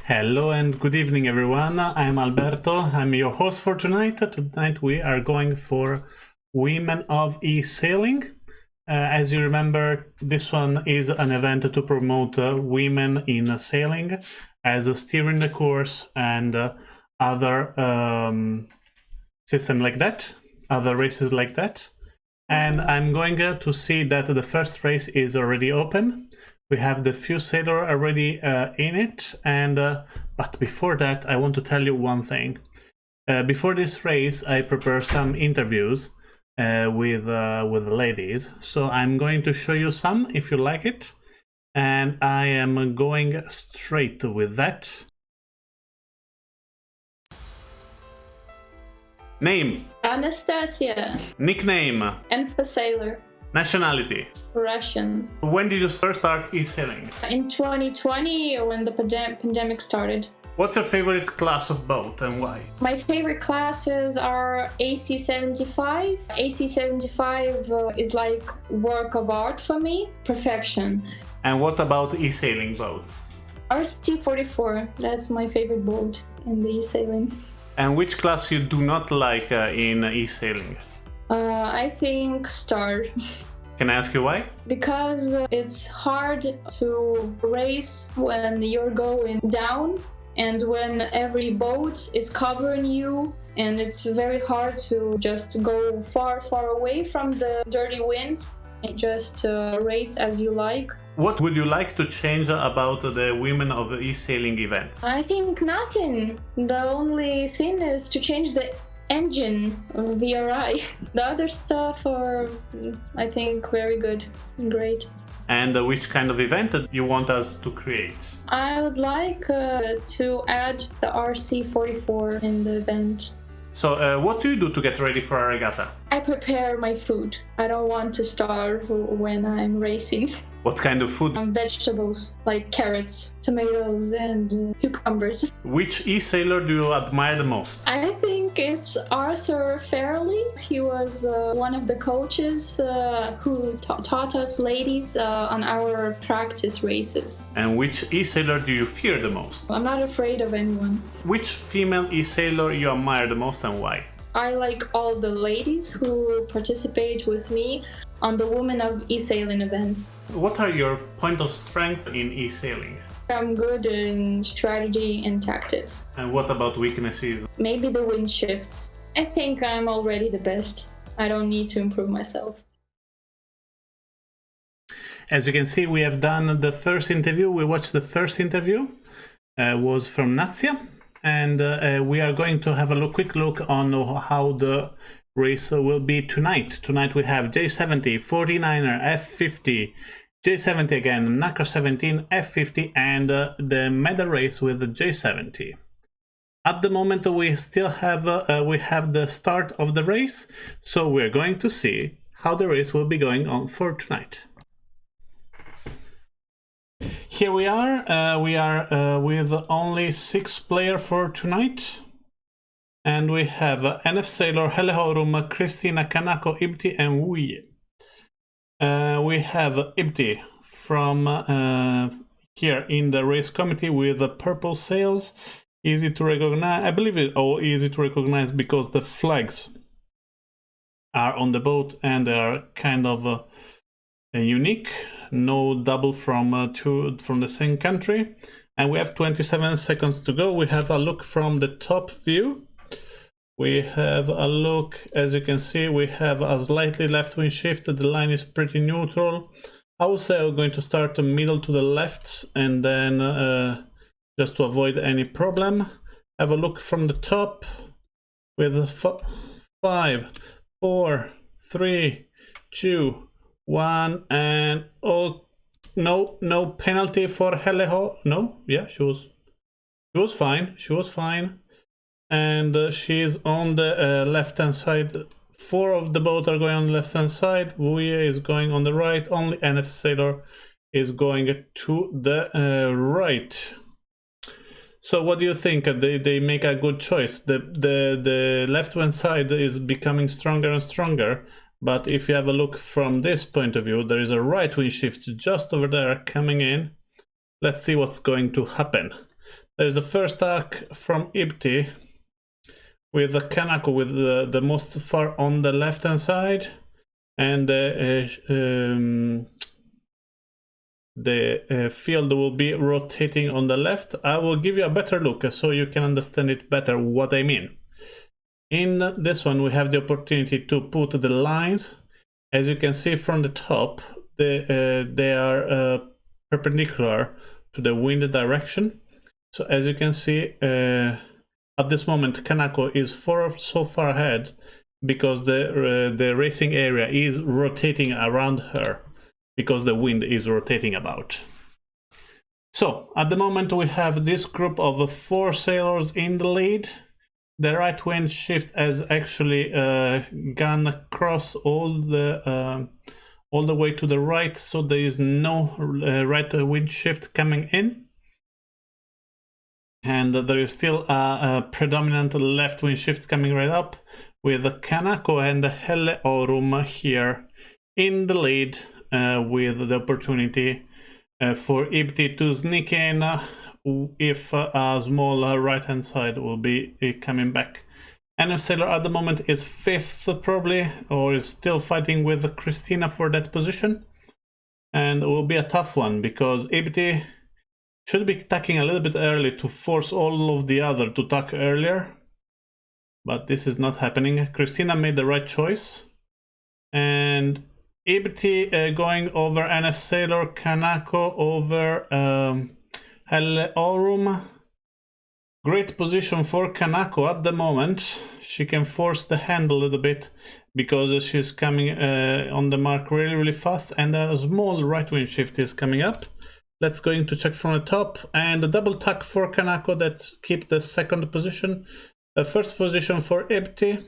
Hello and good evening, everyone. I'm Alberto. I'm your host for tonight. Tonight we are going for Women of eSailing. As you remember, this one is an event to promote women in sailing as a steering the course and other system like that, other races like that. And I'm going to see that the first race is already open. We have the few sailors already in it, and but before that, I want to tell you one thing. Before this race, I prepared some interviews with the ladies, so I'm going to show you some if you like it, and I am going straight with that. Name. Anastasia. Nickname. Sailor. Nationality. Russian. When did you first start eSailing? In 2020, when the pandemic started. What's your favorite class of boat and why? My favorite classes are AC75. AC75 is like work of art for me, perfection. And what about eSailing boats? RC44, that's my favorite boat in the eSailing. And which class you do not like in eSailing? I think Star. Can I ask you why? Because it's hard to race when you're going down and when every boat is covering you, and it's very hard to just go far away from the dirty wind and just race as you like. What would you like to change about the Women of eSailing events? I think nothing. The only thing is to change the engine VRI. The other stuff are, I think, very good and great. And which kind of event you want us to create? I would like to add the RC44 in the event. So what do you do to get ready for a regatta? I prepare my food. I don't want to starve when I'm racing. What kind of food? Vegetables, like carrots, tomatoes, and cucumbers. Which eSailer do you admire the most? I think it's Arthur Fairley. He was one of the coaches who taught us ladies on our practice races. And which eSailer do you fear the most? I'm not afraid of anyone. Which female eSailer you admire the most and why? I like all the ladies who participate with me on the Women of eSailing event. What are your point of strength in eSailing? I'm good in strategy and tactics. And what about weaknesses? Maybe the wind shifts. I think I'm already the best. I don't need to improve myself. As you can see, we have done the first interview. We watched the first interview. Was from Nazia. And we are going to have a quick look on how the race will be tonight. Tonight we have J70, 49er, F50, J70 again, NACRA 17, F50, and the medal race with the J70. At the moment we still have the start of the race, so we're going to see how the race will be going on for tonight. Here we are with only 6 players for tonight. And we have NF Sailor, Helehorum, Christina, Kanako, Ibti, and Wuye. We have Ibti from here in the race committee with the purple sails. Easy to recognize. I believe it all easy to recognize because the flags are on the boat and they are kind of unique. No double from the same country. And we have 27 seconds to go. We have a look from the top view. We have a look, as you can see, we have a slightly left wind shift. The line is pretty neutral. I would say I'm going to start the middle to the left and then just to avoid any problem. Have a look from the top with 5, 4, 3, 2, 1, and oh, no penalty for Heleho. No, yeah, she was fine. And she's on the left-hand side. 4 of the boat are going on the left-hand side. Wuye is going on the right. Only NF Sailor is going to the right. So what do you think? They make a good choice. The left-hand side is becoming stronger and stronger. But if you have a look from this point of view, there is a right wind shift just over there coming in. Let's see what's going to happen. There's the first attack from Ibti with the Kanako with the most far on the left hand side, and the field will be rotating on the left. I will give you a better look so you can understand it better what I mean. In this one we have the opportunity to put the lines. As you can see from the top, they are perpendicular to the wind direction. So as you can see, at this moment Kanako is so far ahead because the racing area is rotating around her, because the wind is rotating about. So at the moment we have this group of 4 sailors in the lead. The right wind shift has actually gone across all the way to the right, so there is no right wind shift coming in, and there is still a predominant left wind shift coming right up, with Kanako and Helle Aurum here in the lead, with the opportunity for Ibti to sneak in if a small right hand side will be coming back. eSailing at the moment is 5th probably, or is still fighting with Christina for that position, and it will be a tough one because Ibti should be attacking a little bit early to force all of the other to attack earlier, but this is not happening. Christina made the right choice, and Ibti going over eSailing, Kanako over Helle Aurum. Great position for Kanako at the moment. She can force the hand a little bit because she's coming on the mark really fast, and a small right wing shift is coming up. Let's go to check from the top, and a double tack for Kanako that keep the second position. First position for Ibti.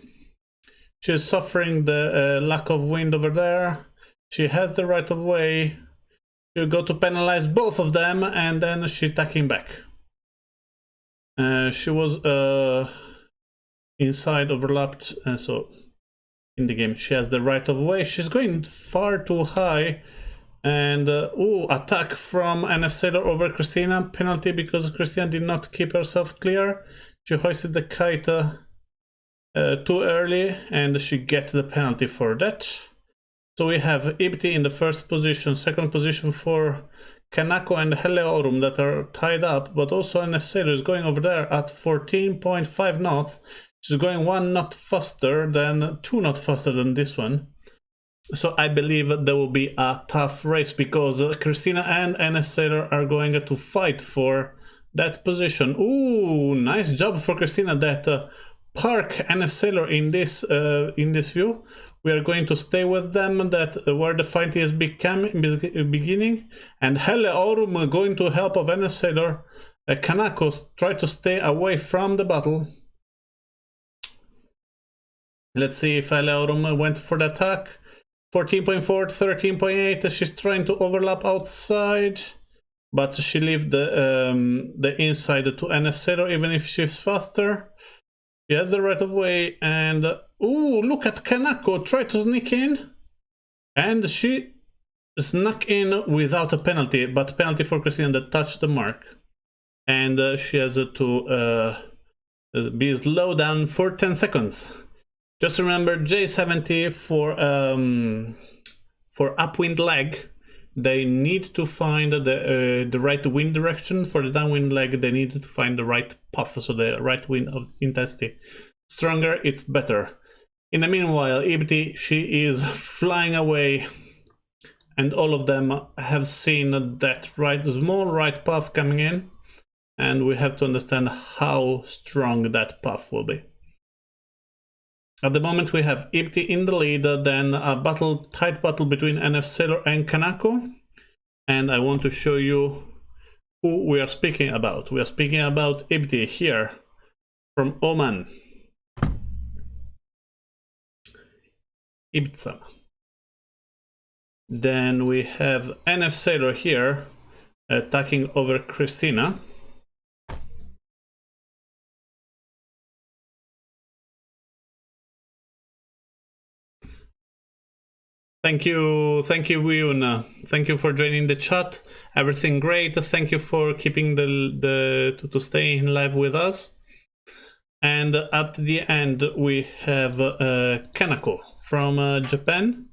She's suffering the lack of wind over there. She has the right of way. She'll go to penalize both of them, and then she's tacking back. She was inside overlapped, so in the game she has the right of way. She's going far too high, and attack from eSailing over Christina. Penalty because Christina did not keep herself clear. She hoisted the kite too early, and she gets the penalty for that. So we have Ibti in the first position, second position for Kanako and Helle Aurum that are tied up, but also eSailing is going over there at 14.5 knots. She's going 1 knot faster than 2 knots faster than this one. So I believe there will be a tough race because Christina and eSailing are going to fight for that position. Ooh, nice job for Christina that park eSailing in this view. We are going to stay with them where the fight is beginning, and Helle Aurum going to help of eSailing. Kanako try to stay away from the battle. Let's see if Helle Aurum went for the attack. 14.4, 13.8. She's trying to overlap outside, but she leave the inside to eSailing even if she's faster. She has the right of way, and ooh, look at Kanako try to sneak in, and she snuck in without a penalty, but penalty for Christina that touched the mark, and she has to be slowed down for 10 seconds. Just remember J70 for upwind leg. They need to find the right wind direction. For the downwind leg, they need to find the right puff, so the right wind of intensity. Stronger, it's better. In the meanwhile, Ibti, she is flying away, and all of them have seen that small right puff coming in, and we have to understand how strong that puff will be. At the moment we have Ibti in the lead, then a tight battle between eSailing and Kanako, and I want to show you who we are speaking about. We are speaking about Ibti here from Oman. Ibtsam. Then we have eSailing here attacking over Christina. Thank you, Wiuna. Thank you for joining the chat. Everything great. Thank you for keeping to stay in live with us. And at the end, we have Kanako from Japan.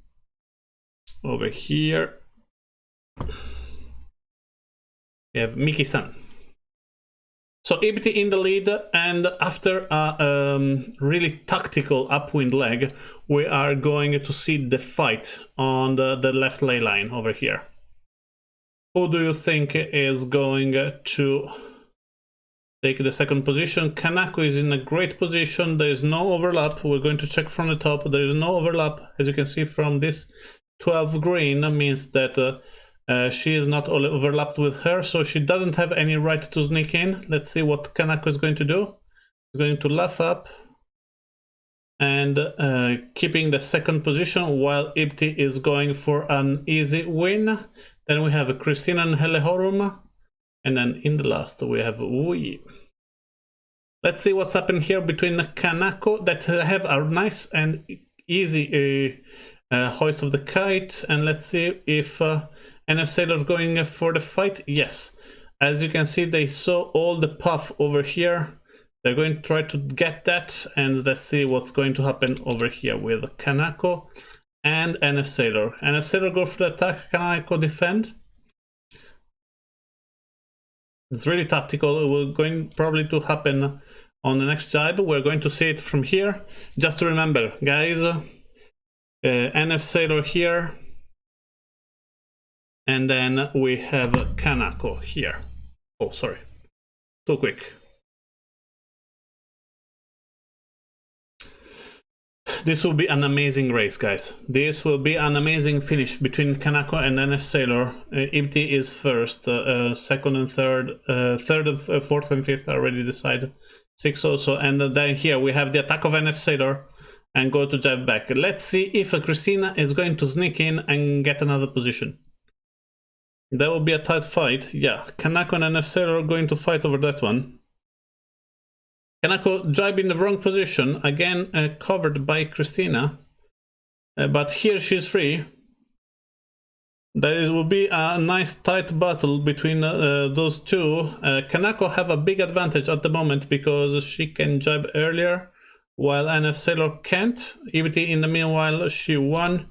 Over here, we have Miki-san. So Ibiti in the lead, and after a really tactical upwind leg, we are going to see the fight on the left ley line over here. Who do you think is going to take the second position? Kanako is in a great position. There is no overlap. We're going to check from the top. There is no overlap. As you can see from this 12 green, means that she is not overlapped with her, so she doesn't have any right to sneak in. Let's see what Kanako is going to do. He's going to laugh up and keeping the second position while Ibti is going for an easy win. Then we have Christina and Helehorum, and then in the last we have Wui. Let's see what's happened here between Kanako, that have a nice and easy hoist of the kite, and let's see if NF Sailor going for the fight. Yes, as you can see, they saw all the puff over here. They're going to try to get that, and let's see what's going to happen over here with Kanako and NF Sailor. NF Sailor go for the attack, Kanako defend. It's really tactical. It will going probably to happen on the next jibe. We're going to see it from here. Just to remember, guys, NF Sailor here, and then we have Kanako here. Oh, sorry, too quick. This will be an amazing race, guys. This will be an amazing finish between Kanako and NF Sailor. Ibti is first, second and third, fourth and fifth are already decided. Six also, and then here we have the attack of NF Sailor and go to jibe back. Let's see if Christina is going to sneak in and get another position. That will be a tight fight. Yeah, Kanako and NF Sailor are going to fight over that one. Kanako jibe in the wrong position, again covered by Christina, but here she's free. There will be a nice tight battle between those two. Kanako have a big advantage at the moment because she can jibe earlier, while NF Sailor can't. Ibiti in the meanwhile, she won.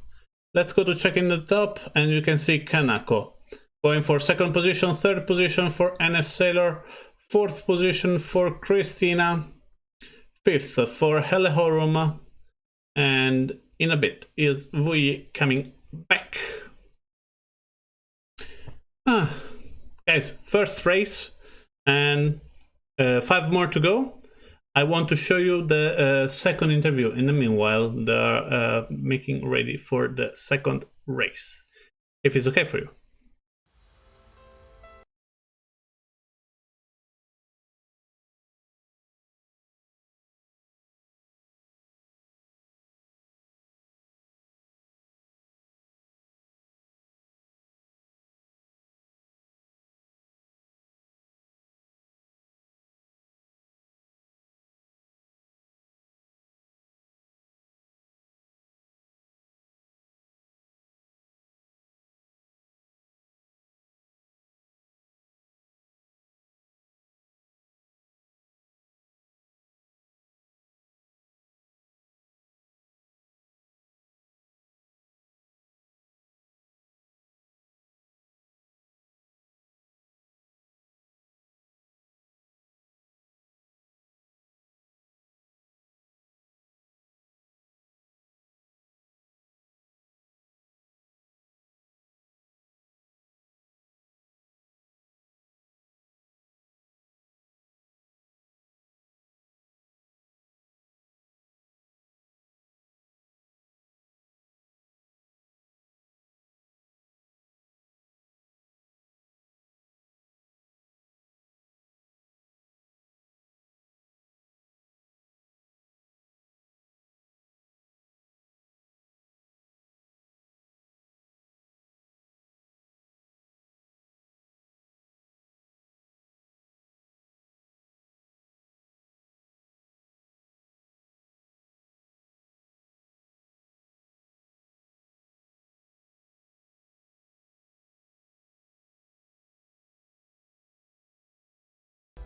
Let's go to check in the top, and you can see Kanako going for second position, third position for NF Sailor, fourth position for Christina, fifth for Helehorum, and in a bit is Vui coming back. Guys, first race and 5 more to go. I want to show you the second interview. In the meanwhile, they're making ready for the second race, if it's okay for you.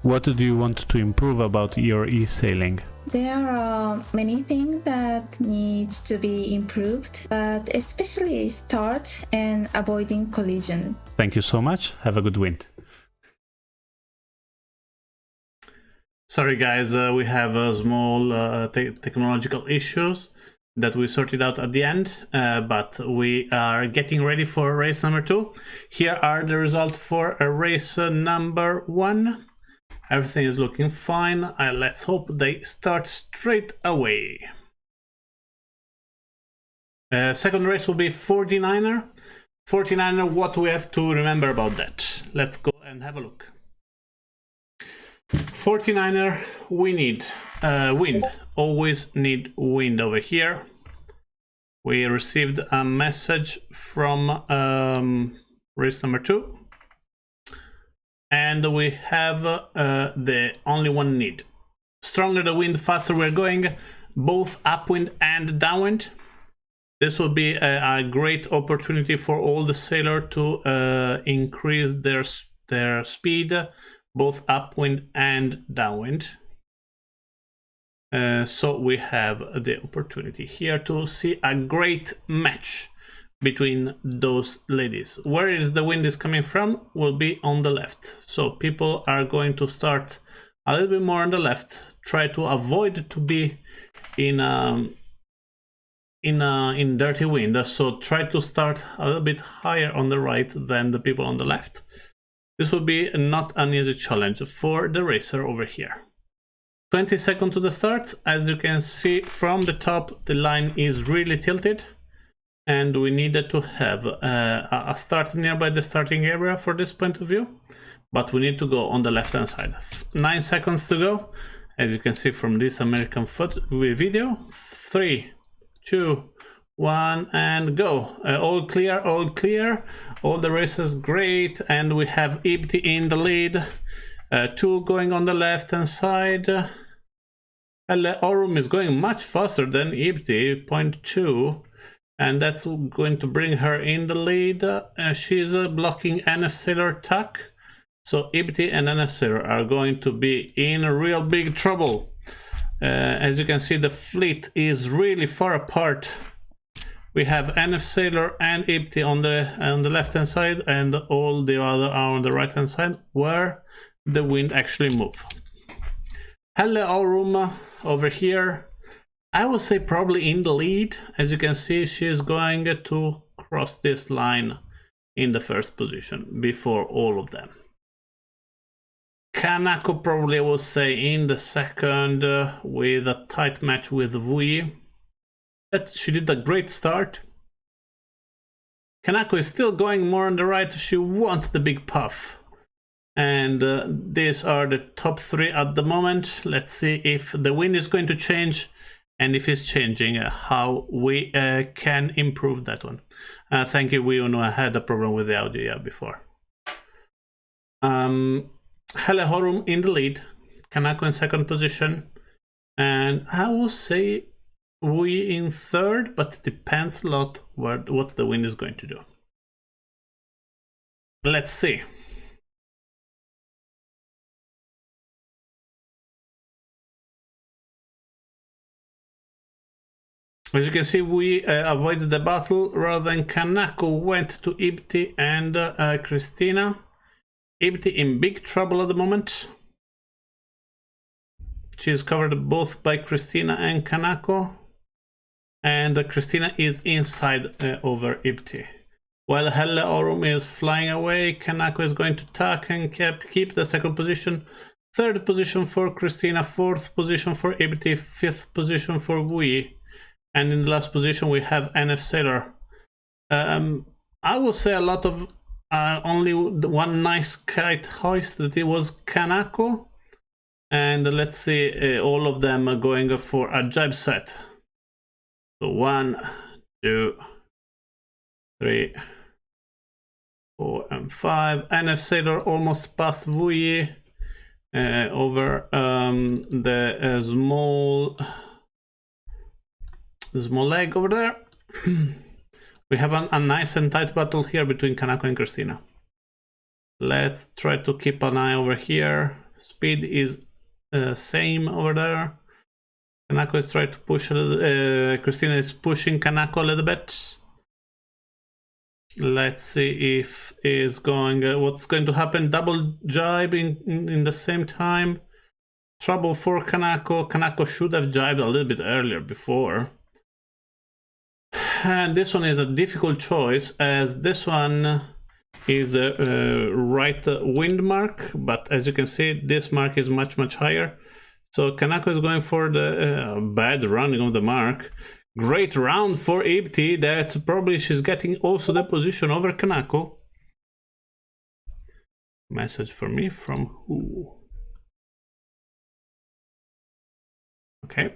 What do you want to improve about your eSailing? There are many things that need to be improved, but especially start and avoiding collision. Thank you so much. Have a good wind. Sorry guys, we have small technological issues that we sorted out at the end, but we are getting ready for race number 2. Here are the results for race number 1. Everything is looking fine. Let's hope they start straight away. Second race will be 49er. 49er, what we have to remember about that? Let's go and have a look. 49er, we need wind. Always need wind over here. We received a message from race number 2. And we have the only one need. Stronger the wind, faster we're going, both upwind and downwind. This will be a great opportunity for all the sailors to increase their speed, both upwind and downwind. So we have the opportunity here to see a great match between those ladies. Where is the wind is coming from will be on the left. So people are going to start a little bit more on the left. Try to avoid to be in dirty wind. So try to start a little bit higher on the right than the people on the left. This will be not an easy challenge for the racer over here. 20 seconds to the start. As you can see from the top, the line is really tilted. And we needed to have a start nearby the starting area for this point of view. But we need to go on the left hand side. 9 seconds to go. As you can see from this American video. 3, 2, 1, and go. All clear, all clear. All the races great. And we have Ibti in the lead. 2 going on the left hand side. Aurum is going much faster than Ibti, 0.2. And that's going to bring her in the lead. She's blocking NF Sailor Tuck. So Ibti and NF Sailor are going to be in a real big trouble. As you can see, the fleet is really far apart. We have NF Sailor and Ibti on the left hand side, and all the other are on the right hand side, where the wind actually moves. Helle Aurum over here. I would say probably in the lead. As you can see, she is going to cross this line in the first position before all of them. Kanako probably I would say in the second with a tight match with Vui. But she did a great start. Kanako is still going more on the right. She wants the big puff. And these are the top 3 at the moment. Let's see if the wind is going to change. And if it's changing, how we can improve that one. Thank you, we know I had a problem with the audio before. Helle Aurum in the lead, Kanako in second position, and I will say we in third, but it depends a lot what the wind is going to do. Let's see. As you can see, we avoided the battle rather than Kanako went to Ibti and Christina. Ibti in big trouble at the moment. She is covered both by Christina and Kanako. And Christina is inside over Ibti. While Helle Aurum is flying away, Kanako is going to tuck and keep the second position. Third position for Christina, fourth position for Ibti, fifth position for Vui. And in the last position we have NF Sailor. I will say a lot of only one nice kite hoist, that it was Kanako. And let's see, all of them are going for a jibe set. So 1, 2, 3, 4, and 5. NF Sailor almost passed Vui over the small leg over there. We have a nice and tight battle here between Kanako and Christina. Let's try to keep an eye over here. Speed is same over there. Kanako is trying to push, Christina is pushing Kanako a little bit. Let's see if is going, what's going to happen. Double jibe in the same time. Trouble for Kanako. Kanako should have jibed a little bit earlier before. And this one is a difficult choice, as this one is the right wind mark, but as you can see, this mark is much higher. So Kanako is going for the bad running of the mark. Great round for Ibti, that probably she's getting also the position over Kanako. Message for me from who? Okay.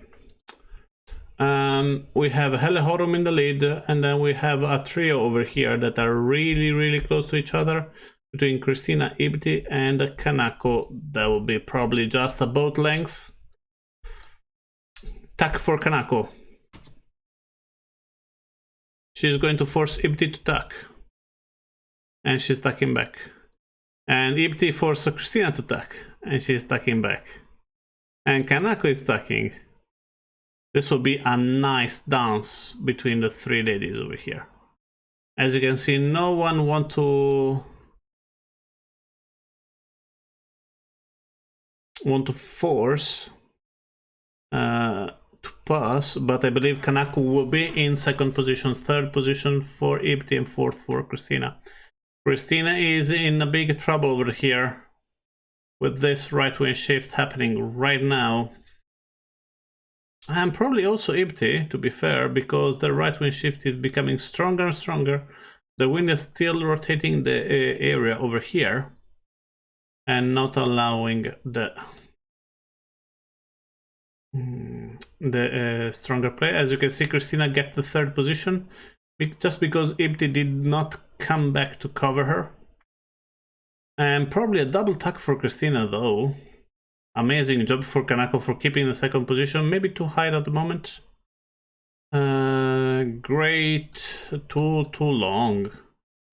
We have Helehorum in the lead, and then we have a trio over here that are really close to each other, between Christina, Ibti, and Kanako. That will be probably just a boat length. Tack for Kanako. She's going to force Ibti to tack, and she's tacking back. And Ibti forces Christina to tack, and she's tacking back. And Kanako is tacking. This will be a nice dance between the three ladies over here. As you can see, no one wants to force to pass, but I believe Kanako will be in second position, third position for Ibti, and fourth for Christina. Christina is in a big trouble over here with this right wing shift happening right now. And probably also Ibti, to be fair, because the right wing shift is becoming stronger and stronger. The wind is still rotating the area over here and not allowing the stronger play. As you can see, Christina get the third position just because Ibti did not come back to cover her. And probably a double tack for Christina though. Amazing job for Kanako for keeping the second position, maybe too high at the moment. Great, too long,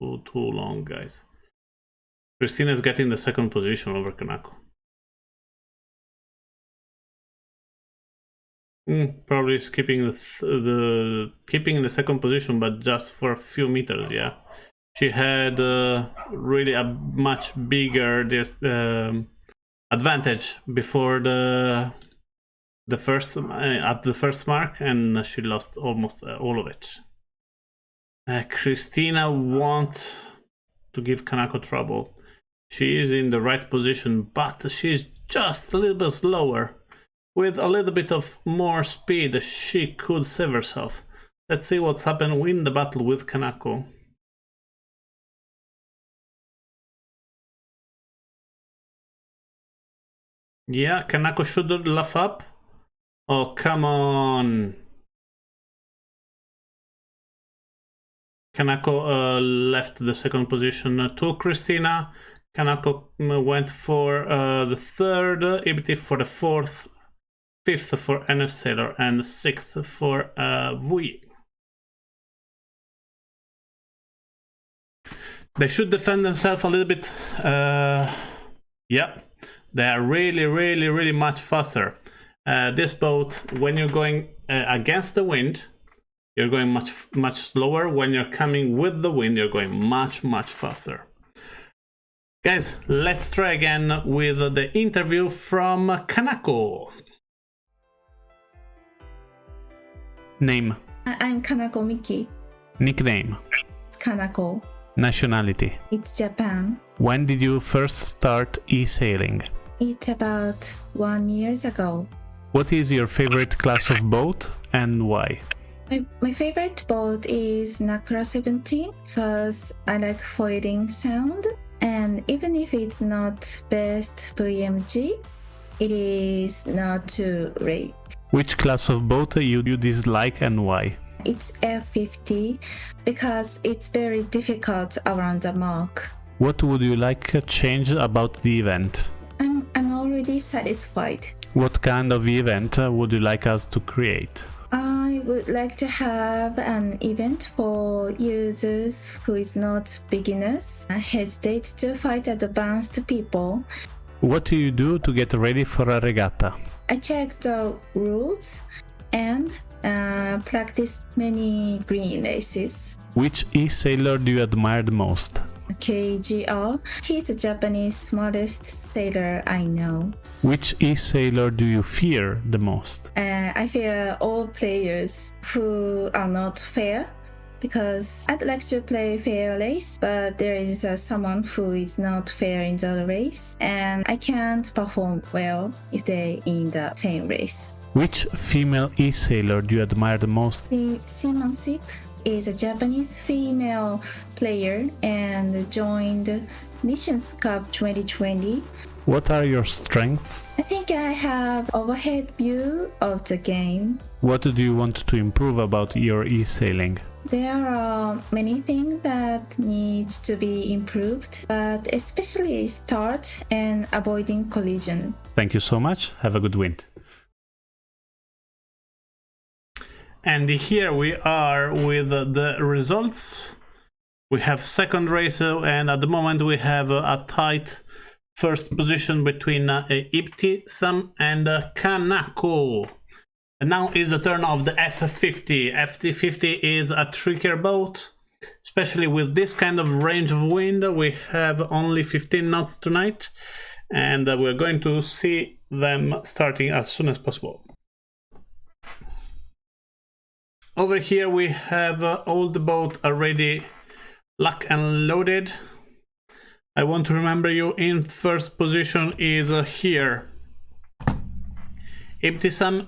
too long, guys. Christina is getting the second position over Kanako. Probably skipping keeping the second position, but just for a few meters. Yeah, she had really a much bigger advantage before the first at the first mark, and she lost almost all of it. Christina wants to give Kanako trouble. She is in the right position, but she's just a little bit slower. With a little bit of more speed, she could save herself. Let's see what's happened in the battle with Kanako. Yeah, Kanako should laugh up. Oh, come on. Kanako left the second position to Christina. Kanako went for the third, Ibti for the fourth, fifth for eSailing, and sixth for Vui. They should defend themselves a little bit. Yeah. They are really much faster. This boat, when you're going against the wind, you're going much slower. When you're coming with the wind, you're going much faster. Guys, let's try again with the interview from Kanako. Name. I'm Kanako Miki. Nickname. Kanako. Nationality. It's Japan. When did you first start eSailing? It's about 1 year ago. What is your favorite class of boat and why? My favorite boat is Nakura 17 because I like foiling sound, and even if it's not best VMG, it is not too late. Which class of boat you dislike and why? It's F50 because it's very difficult around the mark. What would you like to change about the event? I'm already satisfied. What kind of event would you like us to create? I would like to have an event for users who is not beginners, hesitate to fight advanced people, What do you do to get ready for a regatta? I check the rules and practice many green races. Which eSailer do you admire the most? KGR, he's the Japanese smartest sailor I know. Which eSailer do you fear the most? I fear all players who are not fair, because I'd like to play fair race, but there is someone who is not fair in the race, and I can't perform well if they in the same race. Which female eSailer do you admire the most? Seamanship is a Japanese female player and joined Nations Cup 2020. What are your strengths? I think I have overhead view of the game. What do you want to improve about your eSailing? There are many things that need to be improved, but especially start and avoiding collision. Thank you so much. Have a good wind. And here we are with the results. We have second race, and at the moment we have a tight first position between Ibti-san and Kanako. And now is the turn of the F50. F50 is a trickier boat, especially with this kind of range of wind. We have only 15 knots tonight, and we're going to see them starting as soon as possible. Over here we have all the boat already locked and loaded. I want to remember you in first position is here Ibti-san,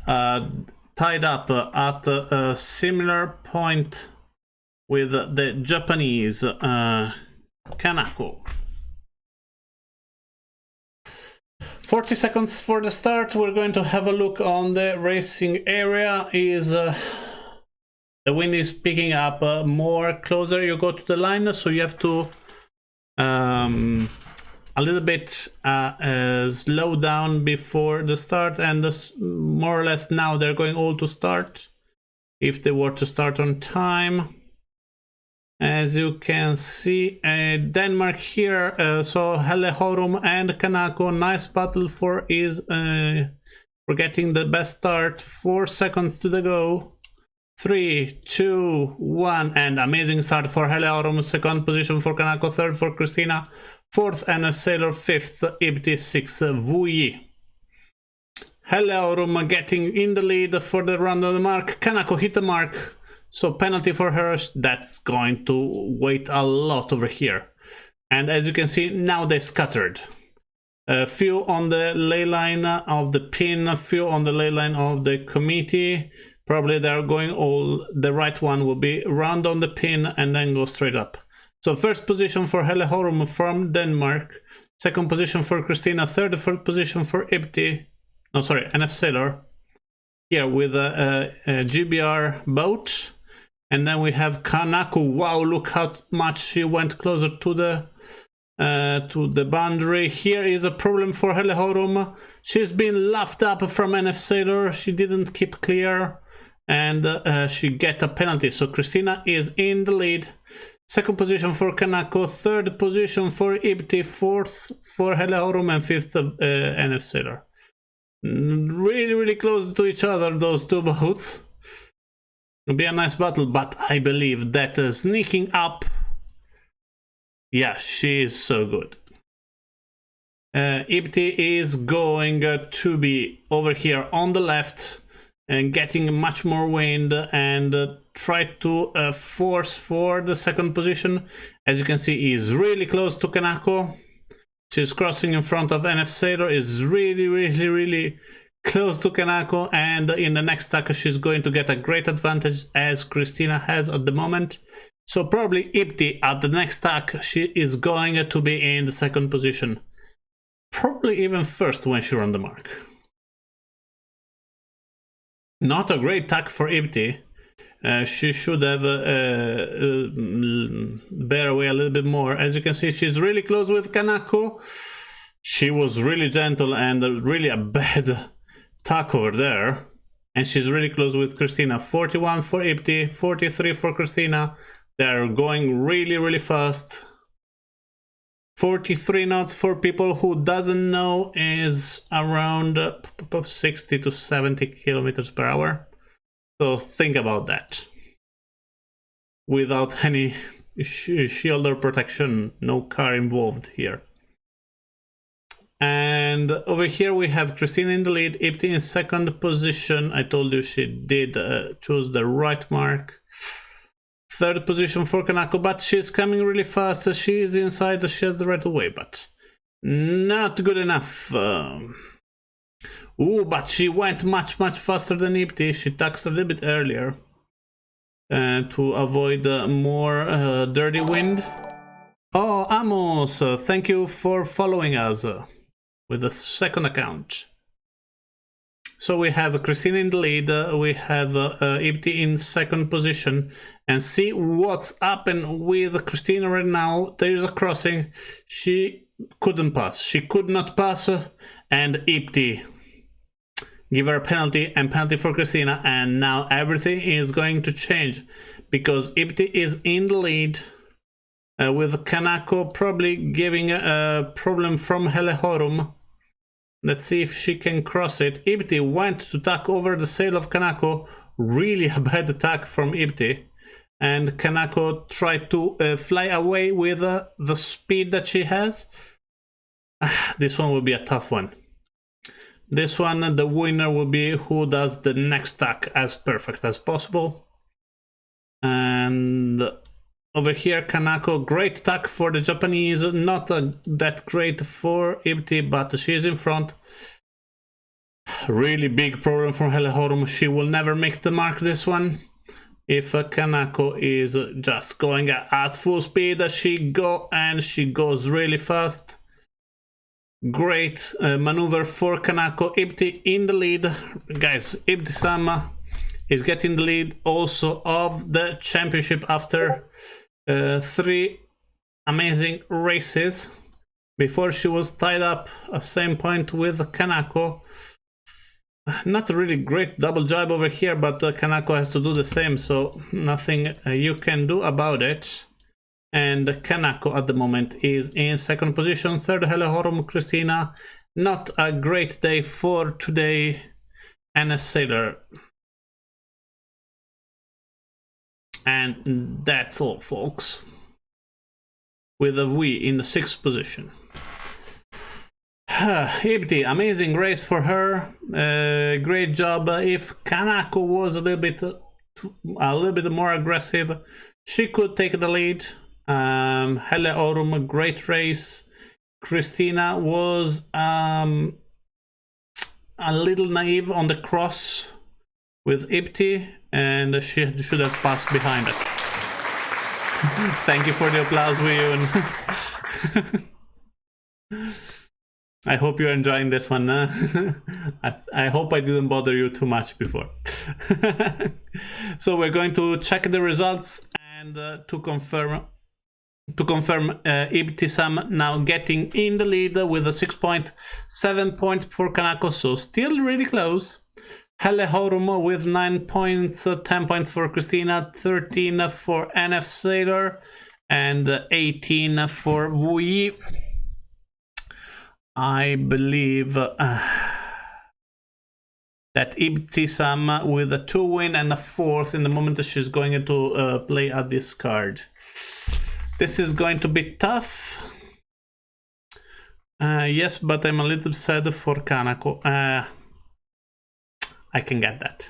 tied up at a similar point with the Japanese Kanako. 40 seconds for the start. We're going to have a look on the racing area. Is the wind is picking up more closer you go to the line, so you have to a little bit slow down before the start, and more or less now they're going all to start if they were to start on time. As you can see, Denmark here, so Helle Horum and Kanako, nice battle for getting the best start. 4 seconds to the go. 3, 2, 1, and amazing start for Helle Horum. Second position for Kanako, third for Christina, fourth and a sailor, fifth Ibti, sixth Vuyi. Helle Horum getting in the lead for the round of the mark. Kanako hit the mark. So penalty for her, that's going to wait a lot over here. And as you can see, now they scattered. A few on the ley line of the pin, a few on the ley line of the committee. Probably they're going all, the right one will be round on the pin and then go straight up. So first position for Helle Horum from Denmark. Second position for Christina, third position for Ibti. No, sorry, NF Sailor. Here with a GBR boat. And then we have Kanako. Wow, look how much she went closer to the boundary. Here is a problem for Helle Horum. She's been laughed up from NF Sailor. She didn't keep clear, and she get a penalty. So Christina is in the lead. Second position for Kanako, third position for Ibti, fourth for Helle Horum, and fifth NF Sailor. Really, really close to each other, those two boats. It'll be a nice battle, but I believe that sneaking up, yeah, she is so good. Ibti is going to be over here on the left and getting much more wind and try to force for the second position. As you can see, he is really close to Kanako. She's crossing in front of NF Sailor, is really, really, really close to Kanako, and in the next tackle she's going to get a great advantage as Christina has at the moment. So probably Ibti at the next tack, she is going to be in the second position. Probably even first when she runs the mark. Not a great tack for Ibti. She should have bear away a little bit more. As you can see, she's really close with Kanako. She was really gentle and really a bad tack over there. And she's really close with Christina. 41 for Ibti, 43 for Christina. They're going really, really fast. 43 knots, for people who doesn't know, is around 60 to 70 kilometers per hour. So think about that. Without any shield or protection, no car involved here. And over here we have Christina in the lead, Ipti in second position. I told you she did choose the right mark. Third position for Kanako, but she's coming really fast. She is inside, she has the right of way, but not good enough. Ooh, but she went much faster than Ipti. She taxed a little bit earlier to avoid more dirty wind. Oh, Amos, thank you for following us with the second account. So we have Christina in the lead, we have Ipti in second position, and see what's happened with Christina right now. There is a crossing, she couldn't pass, she could not pass, and Ipti give her a penalty, and penalty for Christina, and now everything is going to change, because Ipti is in the lead, with Kanako probably giving a problem from Helehorum. Let's see if she can cross it. Ipti went to tack over the sail of Kanako. Really a bad attack from Ipti. And Kanako tried to fly away with the speed that she has. This one will be a tough one. This one, the winner will be who does the next tack as perfect as possible. And over here, Kanako, great tack for the Japanese, not that great for Ipti, but she's in front. Really big problem from Helehorum, she will never make the mark this one. If Kanako is just going at full speed, she goes really fast. Great maneuver for Kanako. Ipti in the lead. Guys, Ipti-sama is getting the lead also of the championship after 3 amazing races. Before she was tied up at same point with Kanako. Not a really great double jibe over here, but Kanako has to do the same, so nothing you can do about it. And Kanako at the moment is in second position. Third, Helehorum, Christina. Not a great day for today. And a sailor. And that's all, folks. With a we in the 6th position. Ipti, amazing race for her. Great job. If Kanako was a little bit more aggressive, she could take the lead. Helehorum, great race. Christina was a little naive on the cross with Ipti, and she should have passed behind it. Thank you for the applause, Wiyun. I hope you're enjoying this one. I hope I didn't bother you too much before. So we're going to check the results and to confirm Ipti-sama now getting in the lead with a 6.7 point for Kanako, so still really close. Helehorum with 9 points, 10 points for Christina, 13 for NF Sailor, and 18 for Wui. I believe that Ipti-sama with a 2 win and a 4th in the moment that she's going to play at this card. This is going to be tough. Yes, but I'm a little sad for Kanako. I can get that.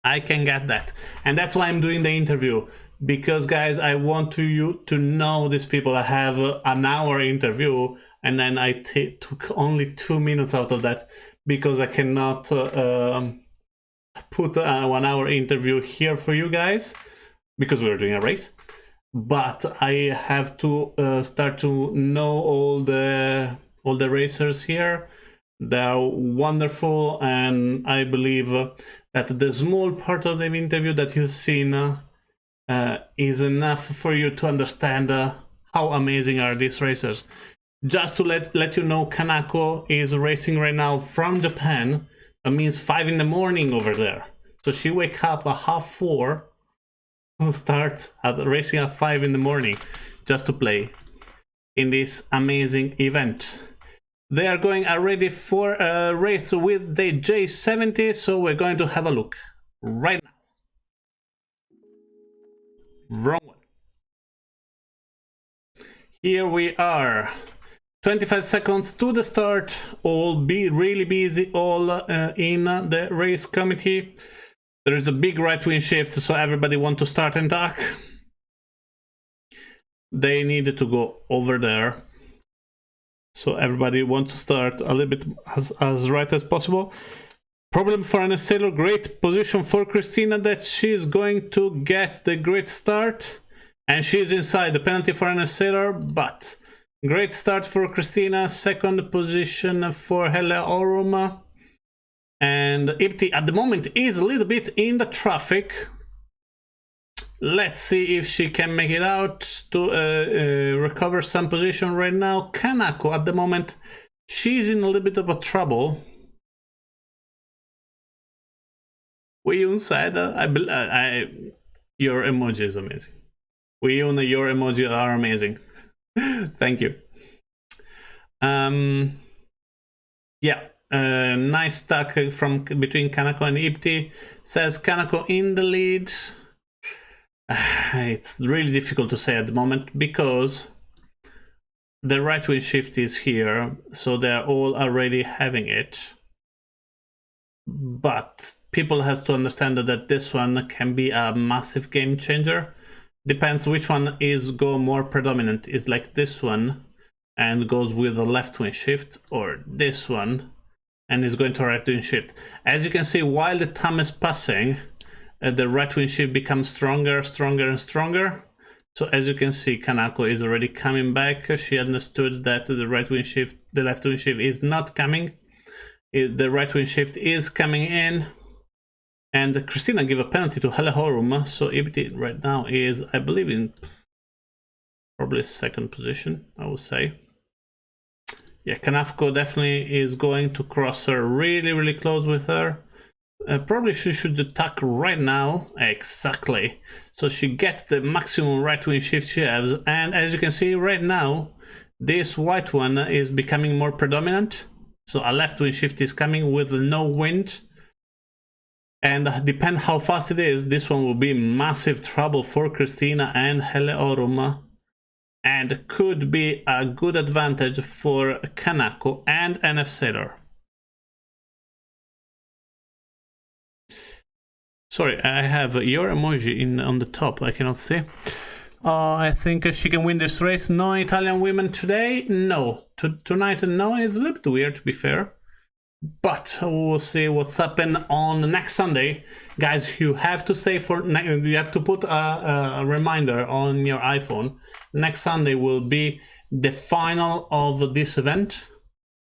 I can get that. And that's why I'm doing the interview. Because, guys, I want you to know these people. I have an hour interview, and then I took only 2 minutes out of that because I cannot put a 1 hour interview here for you guys because we're doing a race. But I have to start to know all the racers here. They are wonderful, and I believe that the small part of the interview that you've seen is enough for you to understand how amazing are these racers. Just to let you know, Kanako is racing right now from Japan. That means 5 in the morning over there. So she wake up at 3:30 to start racing at 5 in the morning just to play. in this amazing event. They are going already for a race with the J70, so we're going to have a look right now. Wrong one. Here we are. 25 seconds to the start. All be really busy, all in the race committee. There is a big right wing shift, so everybody want to start and attack. They needed to go over there. So everybody wants to start a little bit as right as possible. Problem for an sailor, great position for Christina that she's going to get the great start. And she's inside the penalty for an sailor, but great start for Christina. Second position for Helle Oruma. And Ipti at the moment is a little bit in the traffic. Let's see if she can make it out to recover some position right now. Kanako at the moment, she's in a little bit of a trouble. Wiyun said, your emoji is amazing. Wiyun, your emoji are amazing. Thank you. Yeah, nice stack from between Kanako and Ipti. Says Kanako in the lead. It's really difficult to say at the moment because the right wing shift is here, so they're all already having it. But people has to understand that this one can be a massive game changer. Depends which one is go more predominant. Is like this one and goes with the left wing shift, or this one and is going to right wing shift. As you can see, while the time is passing, the right wing shift becomes stronger, stronger and stronger. So as you can see, Kanako is already coming back. She understood that the right wing shift, the left wing shift is not coming. The right wing shift is coming in. And Christina gave a penalty to Helle Horum. So Ipti right now is, I believe, in probably second position, I would say. Yeah, Kanafko definitely is going to cross her really, really close with her. Probably she should attack right now. Exactly. So she gets the maximum right wing shift she has. And as you can see right now, this white one is becoming more predominant. So a left wing shift is coming with no wind. And depend how fast it is, this one will be massive trouble for Christina and Helle Oruma. And could be a good advantage for Kanako and NF Sailor. Sorry, I have your emoji on the top, I cannot see. I think she can win this race. No Italian women today? No. Tonight, no. It's a little bit weird, to be fair. But we'll see what's happening on next Sunday. Guys, you have to stay for... You have to put a reminder on your iPhone. Next Sunday will be the final of this event.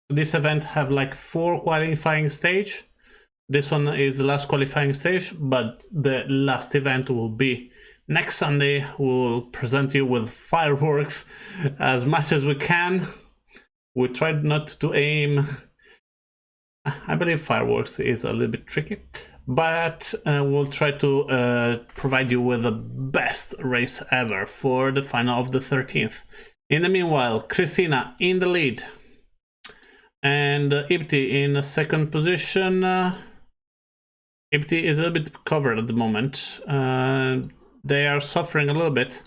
This event have like 4 qualifying stage. This one is the last qualifying stage, but the last event will be next Sunday. We'll present you with fireworks as much as we can. We tried not to aim. I believe fireworks is a little bit tricky, but we'll try to provide you with the best race ever for the final of the 13th. In the meanwhile, Christina in the lead and Ipti in the second position. Ipti is a little bit covered at the moment. They are suffering a little bit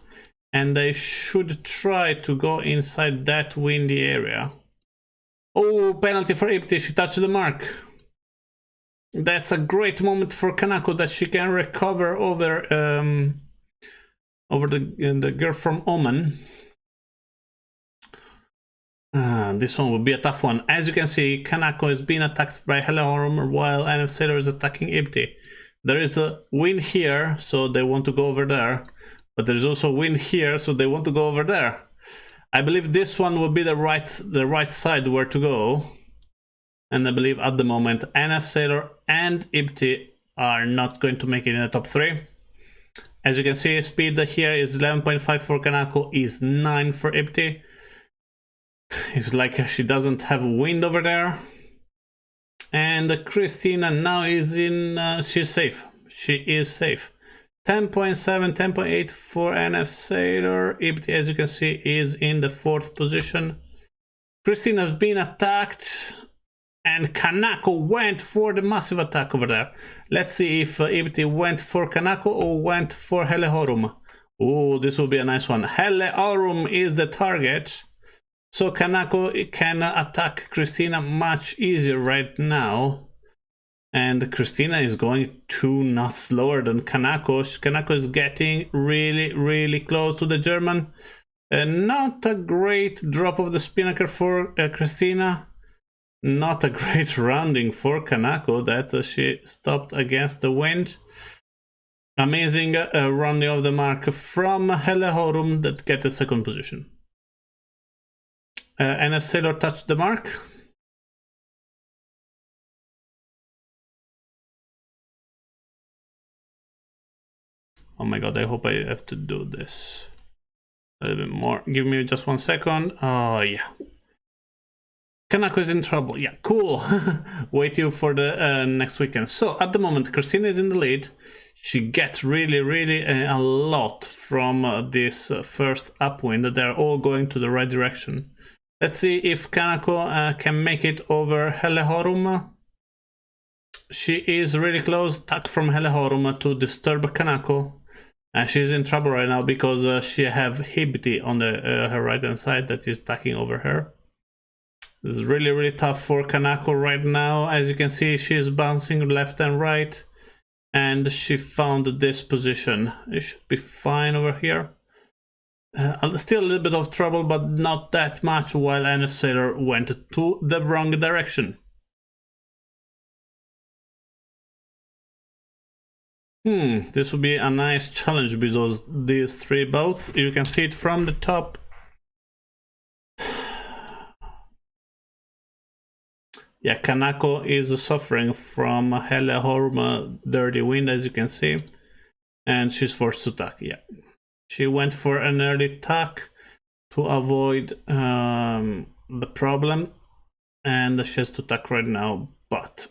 and they should try to go inside that windy area. Oh, penalty for Ipti, she touched the mark. That's a great moment for Kanako that she can recover over the girl from Oman. This one will be a tough one. As you can see, Kanako is being attacked by Helle Horum while NF Sailor is attacking Ipti. There is a wind here, so they want to go over there. But there's also wind here, so they want to go over there. I believe this one will be the right side where to go. And I believe at the moment NF Sailor and Ipti are not going to make it in the top 3. As you can see, speed here is 11.5 for Kanako, is 9 for Ipti. It's like she doesn't have wind over there. And Christina now is in, she's safe. She is safe. 10.7, 10.8 for NF Sailor. Ibti, as you can see, is in the 4th position. Christina has been attacked, and Kanako went for the massive attack over there. Let's see if Ibti went for Kanako or went for Hellehorum. Oh, this will be a nice one. Hellehorum is the target, so Kanako can attack Christina much easier right now. And Christina is going 2 knots slower than Kanako. Kanako is getting really close to the German. Not a great drop of the spinnaker for Christina. Not a great rounding for Kanako that she stopped against the wind. Amazing rounding of the mark from Hellehorum that get the 2nd position. NF Sailor touched the mark. Oh my god, I hope I have to do this a little bit more. Give me just 1 second. Oh yeah. Kanako is in trouble. Yeah, cool. Wait you for the next weekend. So at the moment, Christina is in the lead. She gets really a lot from this first upwind. They're all going to the right direction. Let's see if Kanako can make it over Hellehorum. She is really close. Attack from Hellehorum to disturb Kanako. She's in trouble right now because she have Hibiti on the her right hand side that is attacking over her. This is really tough for Kanako right now. As you can see, she is bouncing left and right, and she found this position. It should be fine over here. Still a little bit of trouble, but not that much, while NF Sailor went to the wrong direction. This will be a nice challenge because these 3 boats, you can see it from the top. Yeah, Kanako is suffering from Hellehorum dirty wind, as you can see, and she's forced to attack. Yeah, she went for an early attack to avoid the problem, and she has to attack right now, but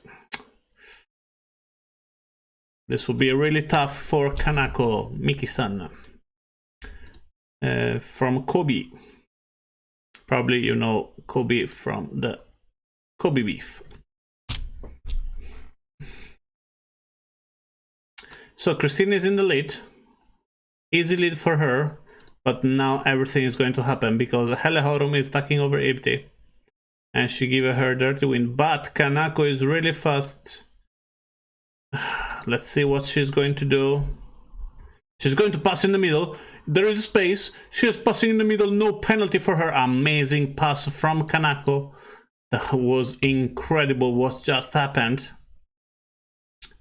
this will be really tough for Kanako, Miki-san, from Kobe. Probably you know Kobe from the Kobe beef. So Christine is in the lead. Easy lead for her, but now everything is going to happen because Hellehorum is attacking over Ibti, and she gave her dirty wind, but Kanako is really fast. Let's see what she's going to do. She's going to pass in the middle. There is space. She is passing in the middle. No penalty for her. Amazing pass from Kanako. That was incredible what just happened.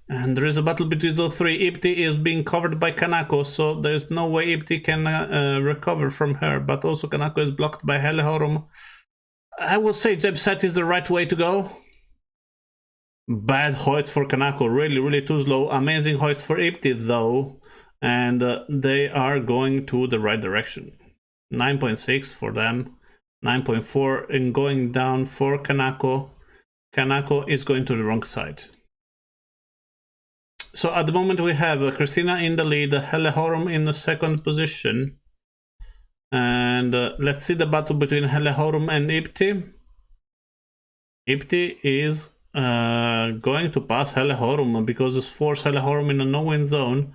And there is a battle between those 3. Ibti is being covered by Kanako, so there is no way Ibti can recover from her. But also Kanako is blocked by Hellehorum. I would say jab set is the right way to go. Bad hoist for Kanako, really too slow. Amazing hoist for Ibti though, and they are going to the right direction. 9.6 for them, 9.4 and going down for Kanako. Kanako is going to the wrong side. So at the moment we have Christina in the lead, Hellehorum in the 2nd position, and let's see the battle between Hellehorum and Ibti. Ibti is going to pass Hellehorum because it's forced Hellehorum in a no-win zone.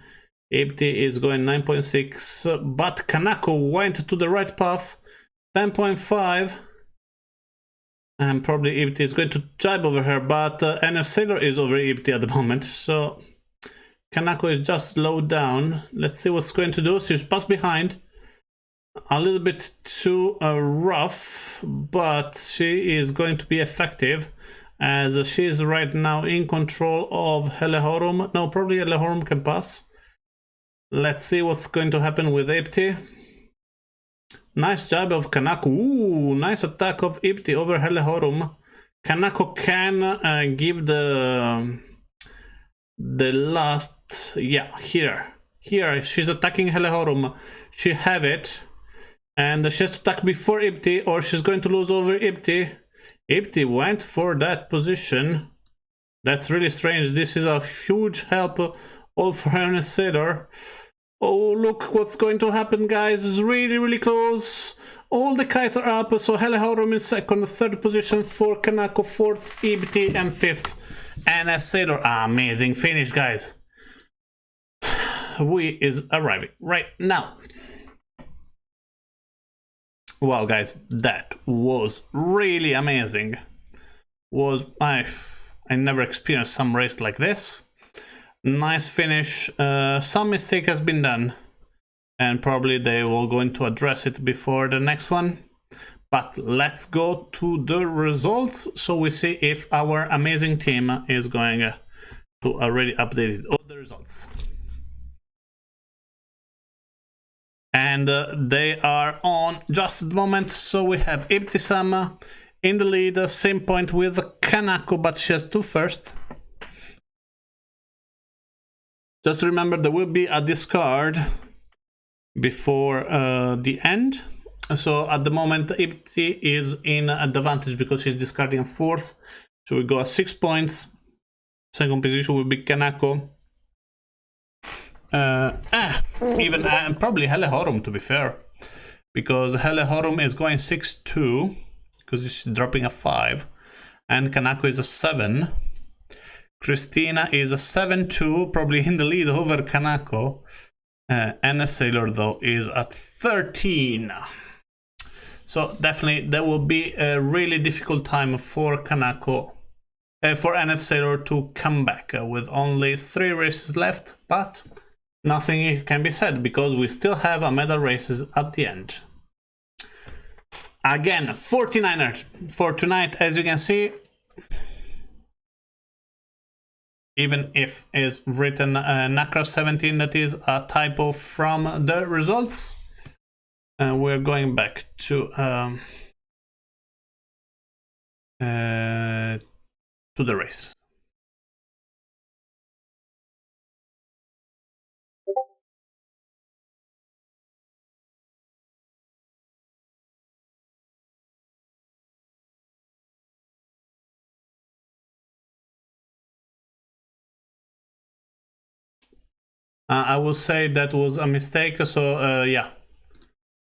Ibti is going 9.6, but Kanako went to the right path, 10.5, and probably Ibti is going to jibe over her, but NF Sailor is over Ibti at the moment, so Kanako is just slowed down. Let's see what's going to do. She's passed behind, a little bit too rough, but she is going to be effective, as she is right now in control of Hellehorum. No, probably Hellehorum can pass. Let's see what's going to happen with Ibti. Nice job of Kanako. Ooh, nice attack of Ibti over Hellehorum. Kanako can give the last, yeah, here she's attacking Hellehorum. She have it, and she has to attack before Ibti or she's going to lose over Ibti. Ibti went for that position. That's really strange. This is a huge help all for Ernest Sailor. Oh, look what's going to happen, guys. It's really, really close. All the kites are up, so Helehorum in second, third position, for Kanako, fourth, EBT, and fifth. And a Sailor. Amazing finish, guys. We is arriving right now. Wow, guys, that was really amazing. I never experienced some race like this. Nice finish. Some mistake has been done, and probably they will going to address it before the next one. But let's go to the results, so we see if our amazing team is going to already update all the results. And they are on just at the moment. So we have Ibtisam in the lead, same point with Kanako, but she has 2 first. Just remember, there will be a discard before the end. So at the moment, Ibti is in advantage because she's discarding a 4th. So we go at 6 points. Second position will be Kanako. Even probably Helehorum, to be fair, because Helehorum is going 6-2 because she's dropping a 5, and Kanako is a 7. Christina is a 7-2, probably in the lead over Kanako, and a Sailor though is at 13. So definitely there will be a really difficult time for Kanako, for NF Sailor to come back with only 3 races left, but nothing can be said because we still have a medal races at the end. Again, 49er for tonight, as you can see. Even if it's written Nakra 17, that is a typo from the results. We're going back to the race. I will say that was a mistake, so yeah.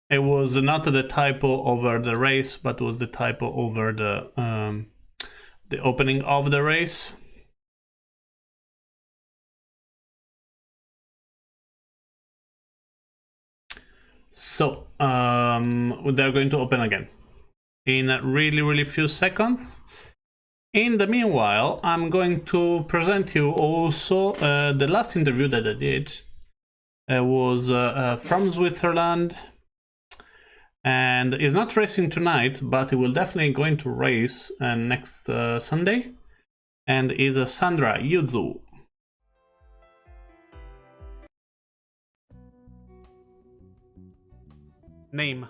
It was not the typo over the race, but was the typo over the opening of the race. So they're going to open again in really few seconds. In the meanwhile, I'm going to present you also the last interview that I did. Was from Switzerland, and is not racing tonight, but he will definitely going to race next Sunday, and is Sandra Yuzu. Name?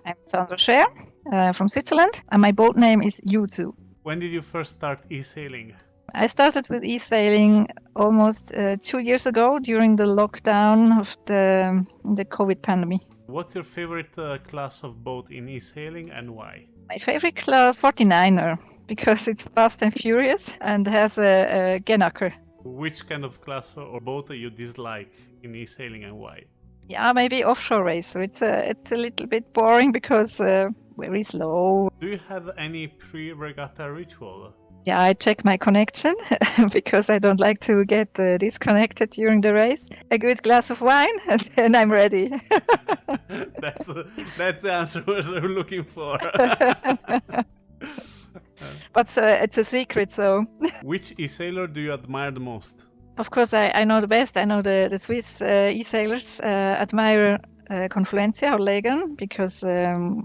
I'm Sandra Scher from Switzerland, and my boat name is Yuzu. When did you first start eSailing? I started with eSailing almost 2 years ago during the lockdown of the COVID pandemic. What's your favorite class of boat in eSailing and why? My favorite class, 49er, because it's fast and furious and has a Genacker. Which kind of class or boat you dislike in eSailing and why? Yeah, maybe offshore racer. It's a little bit boring because very slow. Do you have any pre-regatta ritual? Yeah, I check my connection because I don't like to get disconnected during the race. A good glass of wine, and then I'm ready. That's the answer we're looking for. But it's a secret, so. Which e-sailor do you admire the most? Of course, I know the best. I know the Swiss e-sailors. Admire Confluencia or Legan because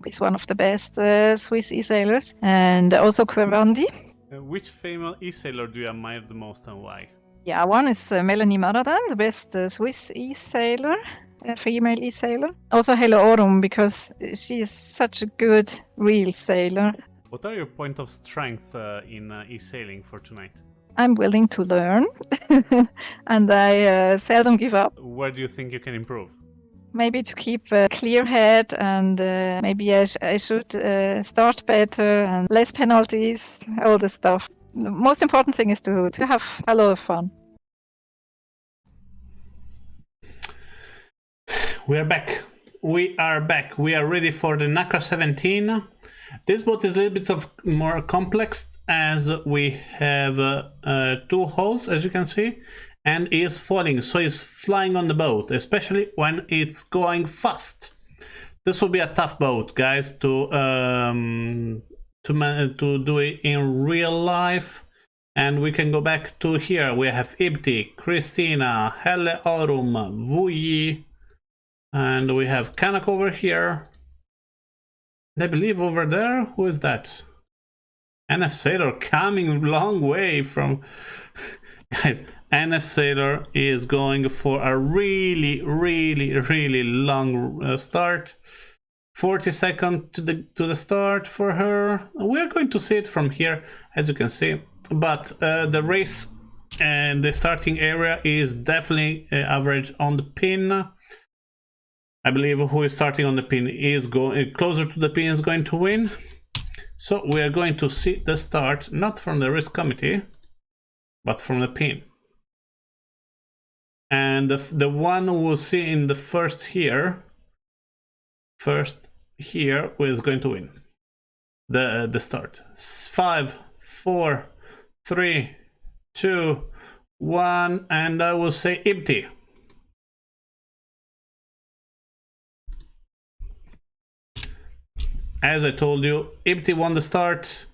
he's one of the best Swiss e-sailors, and also Querandi. Which female e-sailor do you admire the most and why? Yeah, one is Melanie Maradan, the best Swiss e-sailor, female e-sailor. Also Helehorum, because she is such a good real sailor. What are your points of strength in e-sailing for tonight? I'm willing to learn, and I seldom give up. Where do you think you can improve? Maybe to keep a clear head, and maybe I should start better and less penalties, all the stuff. The most important thing is to have a lot of fun. We are back. We are back. We are ready for the Nacra 17. This boat is a little bit more complex as we have 2 holes, as you can see, and is falling, so it's flying on the boat, especially when it's going fast. This will be a tough boat, guys, to do it in real life. And we can go back to here. We have Ibti, Christina, Helle Aurum, Vuyi, and we have Kanak over here. I believe over there, who is that? NF Sailor coming a long way from... Guys, NF Sailor is going for a really long start. 40 seconds to the start for her. We're going to see it from here, as you can see. But the race and the starting area is definitely average on the pin. I believe who is starting on the pin is going closer to the pin is going to win. So we are going to see the start not from the race committee, but from the pin. And the one who will see in the first here who is going to win the start. 5, 4, 3, 2, 1, and I will say Ibti. As I told you, Ibti won the start.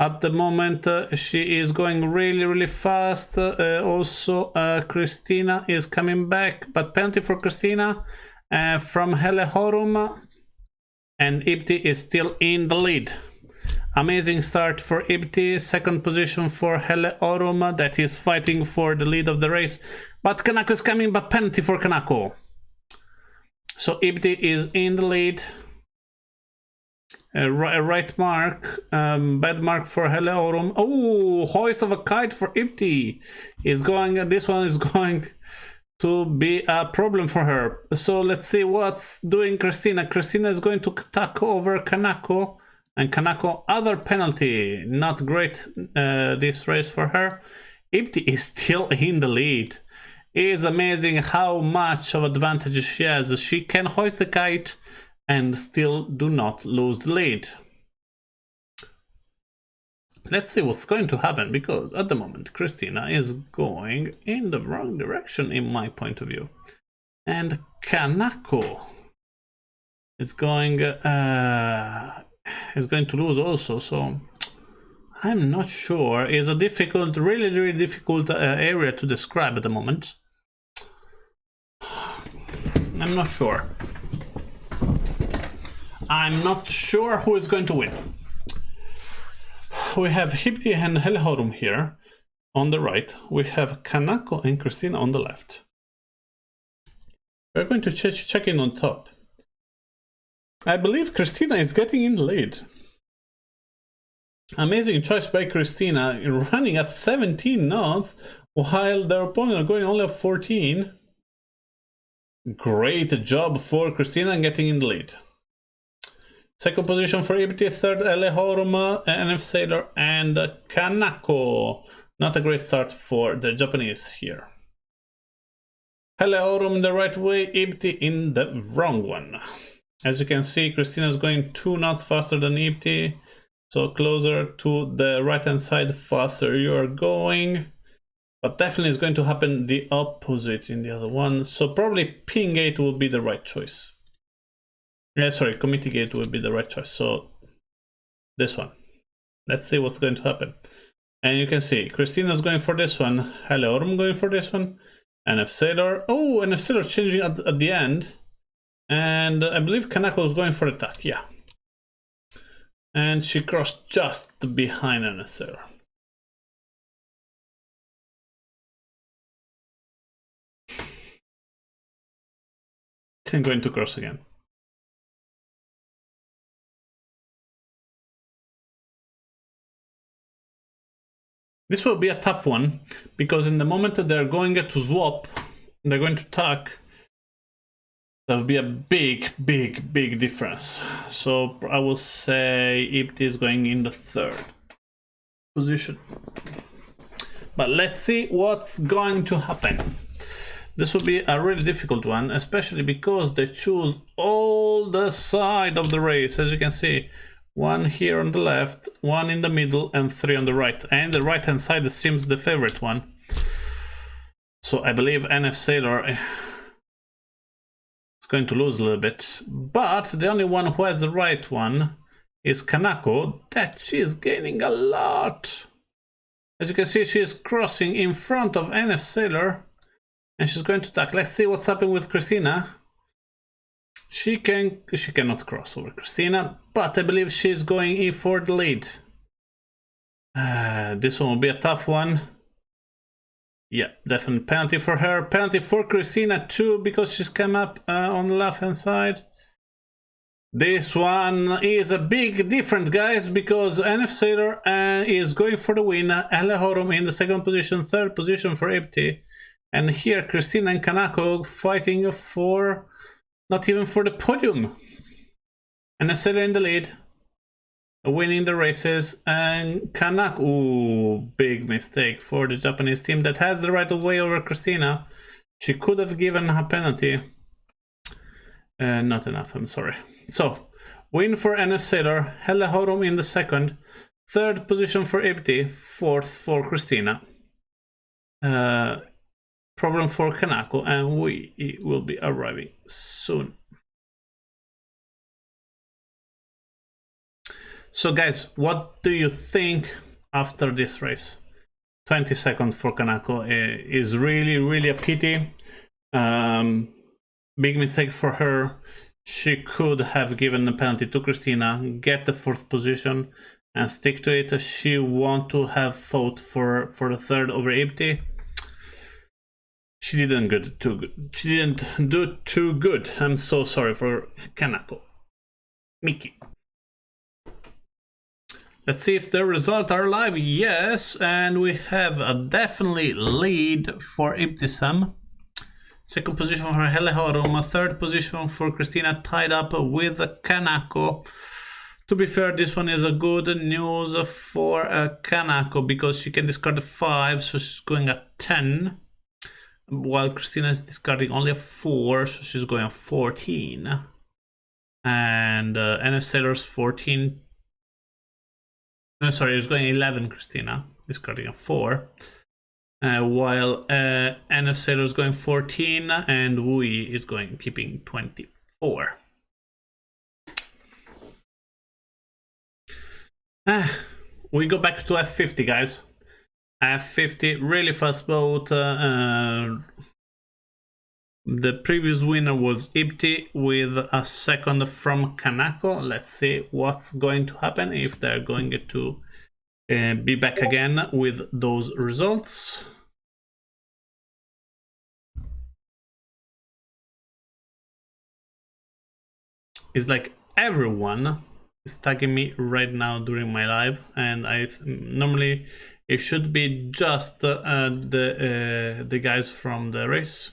At the moment, she is going really fast. Also, Christina is coming back, but penalty for Christina from Helle Horum, and Ibti is still in the lead. Amazing start for Ibti, second position for Helle Aurum, that is fighting for the lead of the race. But Kanako is coming, but penalty for Kanako. So Ibti is in the lead. Right mark, bad mark for Helle Aurum. Oh, hoist of a kite for Ibti is going. This one is going to be a problem for her. So let's see what's doing Christina. Christina is going to attack over Kanako, and Kanako other penalty. Not great this race for her. Ibti is still in the lead. It is amazing how much of advantage she has. She can hoist the kite and still do not lose the lead. Let's see what's going to happen, because at the moment Christina is going in the wrong direction in my point of view. And Kanako is going to lose also, so I'm not sure. It's a difficult, really difficult area to describe at the moment. I'm not sure. I'm not sure who is going to win. We have Hipti and Helle Aurum here on the right. We have Kanako and Christina on the left. We're going to check in on top. I believe Christina is getting in the lead. Amazing choice by Christina, running at 17 knots while their opponent are going only at 14. Great job for Christina getting in the lead. Second position for Ibti, third Helle Aurum, NF Sailor, and Kanako. Not a great start for the Japanese here. Helle Aurum in the right way, Ibti in the wrong one. As you can see, Christina is going 2 knots faster than Ibti, so closer to the right hand side, faster you are going. But definitely is going to happen the opposite in the other one, so probably pin gate will be the right choice. Sorry, committee gate would be the right choice. So this one. Let's see what's going to happen. And you can see Christina's going for this one, Helle Aurum going for this one, NF Sailor. Oh, NF Sailor changing at the end. And I believe Kanako is going for attack, yeah. And she crossed just behind NF Sailor. I'm going to cross again. This will be a tough one, because in the moment that they're going to swap, they're going to attack, there will be a big difference. So I will say Ibti is going in the third position. But let's see what's going to happen. This will be a really difficult one, especially because they choose all the side of the race. As you can see, one here on the left, one in the middle, and 3 on the right. And the right hand side seems the favorite one. So I believe NF Sailor is going to lose a little bit. But the only one who has the right one is Kanako, that she is gaining a lot. As you can see, she is crossing in front of NF Sailor. And she's going to attack. Let's see what's happening with Christina. She cannot cross over Christina, but I believe she's going in for the lead. This one will be a tough one. Yeah, definitely penalty for her. Penalty for Christina too, because she's come up on the left hand side. This one is a big difference, guys, because NF Sailor is going for the win. Alehorum in the second position, third position for Ipti. And here Christina and Kanako fighting for, not even for the podium. And Sailor in the lead, winning the races. And Kanako, ooh, big mistake for the Japanese team that has the right of way over Christina. She could have given a penalty. Not enough, I'm sorry. So, win for NF Sailor, Alehorum in the second, third position for Ipti, fourth for Christina. Problem for Kanako, and we will be arriving soon. So guys, what do you think after this race? 20 seconds for Kanako is really a pity. Big mistake for her. She could have given the penalty to Christina, get the fourth position and stick to it. She want to have fought for the third over Ipti. She didn't do too good. I'm so sorry for Kanako. Miki. Let's see if the results are live. Yes, and we have a definitely lead for Ibtisam. Second position for Alehorum, third position for Christina, tied up with Kanako. To be fair, this one is a good news for Kanako because she can discard a 5, so she's going at 10. While Christina is discarding only a 4, so she's going at 14. And NF Sailor's 14. No, sorry, it's going 11, Christina, discarding a 4. While NF Sailor is going 14 and Wui is going keeping 24. We go back to F50, guys. F50, really fast boat. The previous winner was Ipti with a second from Kanako. Let's see what's going to happen if they're going to be back again with those results. It's like everyone is tagging me right now during my live, and I normally it should be just the guys from the race.